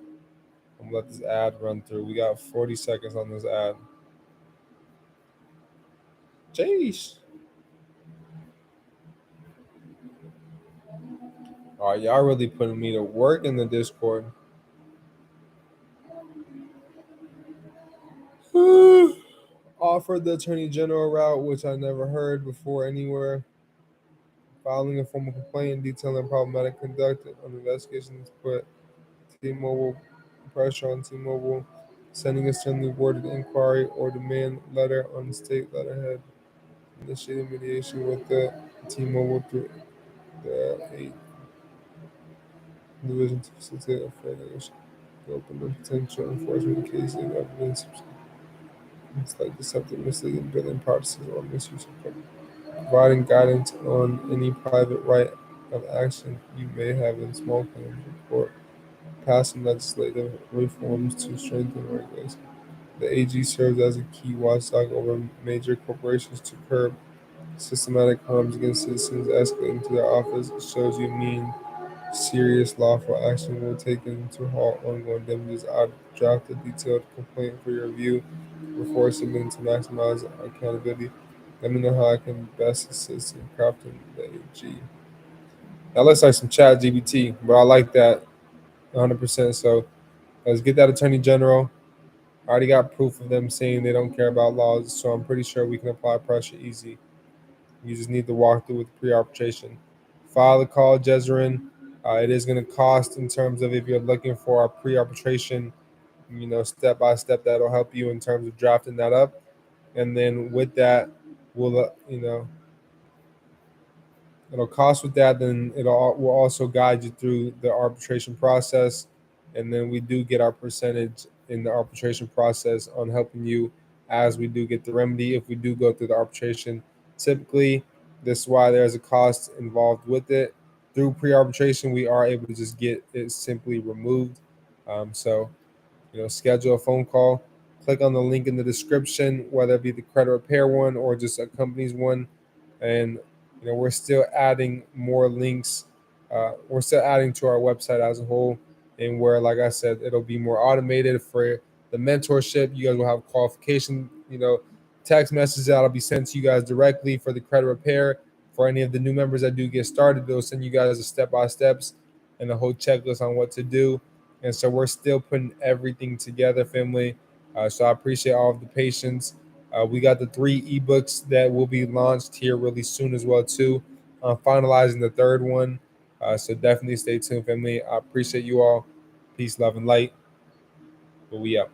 I'm gonna let this ad run through. We got 40 seconds on this ad. Jeez. All right, y'all really putting me to work in the Discord. Offered the Attorney General route, which I never heard before anywhere. Filing a formal complaint detailing problematic conduct on investigations put T-Mobile pressure on T-Mobile, sending a sternly worded inquiry or demand letter on the state letterhead, initiating mediation with the T-Mobile through the 8th Division to facilitate a fair negotiation. Open the potential enforcement case if evidence it's like deceptive, misleading billing practices or misuse of credit. Providing guidance on any private right of action you may have in small claims report, passing legislative reforms to strengthen regulation. The AG serves as a key watchdog over major corporations to curb systematic harms against citizens escalating to their office. It shows you mean serious lawful action will take to halt ongoing damages. I've drafted a detailed complaint for your review before submitting to maximize accountability. Let me know how I can best assist in crafting the AG. That looks like some chat GBT, but I like that 100%. So let's get that Attorney General. I already got proof of them saying they don't care about laws, so I'm pretty sure we can apply pressure easy. You just need to walk through with pre-arbitration. File the call, Jezerin. It is going to cost in terms of if you're looking for a pre-arbitration, step by step, that'll help you in terms of drafting that up. And then with that, we'll, it'll cost with that. Then will also guide you through the arbitration process. And then we do get our percentage in the arbitration process on helping you as we do get the remedy if we do go through the arbitration. Typically, this is why there's a cost involved with it. Through pre-arbitration, we are able to just get it simply removed. So schedule a phone call. Click on the link in the description, whether it be the credit repair one or just a company's one. And we're still adding more links. We're still adding to our website as a whole, and where, like I said, it'll be more automated for the mentorship. You guys will have qualification, text messages that'll be sent to you guys directly for the credit repair. For any of the new members that do get started, they'll send you guys a step-by-steps and a whole checklist on what to do. And so we're still putting everything together, family. So I appreciate all of the patience. We got the 3 ebooks that will be launched here really soon as well too. Finalizing the 3rd one. So definitely stay tuned, family. I appreciate you all. Peace, love, and light. But we out.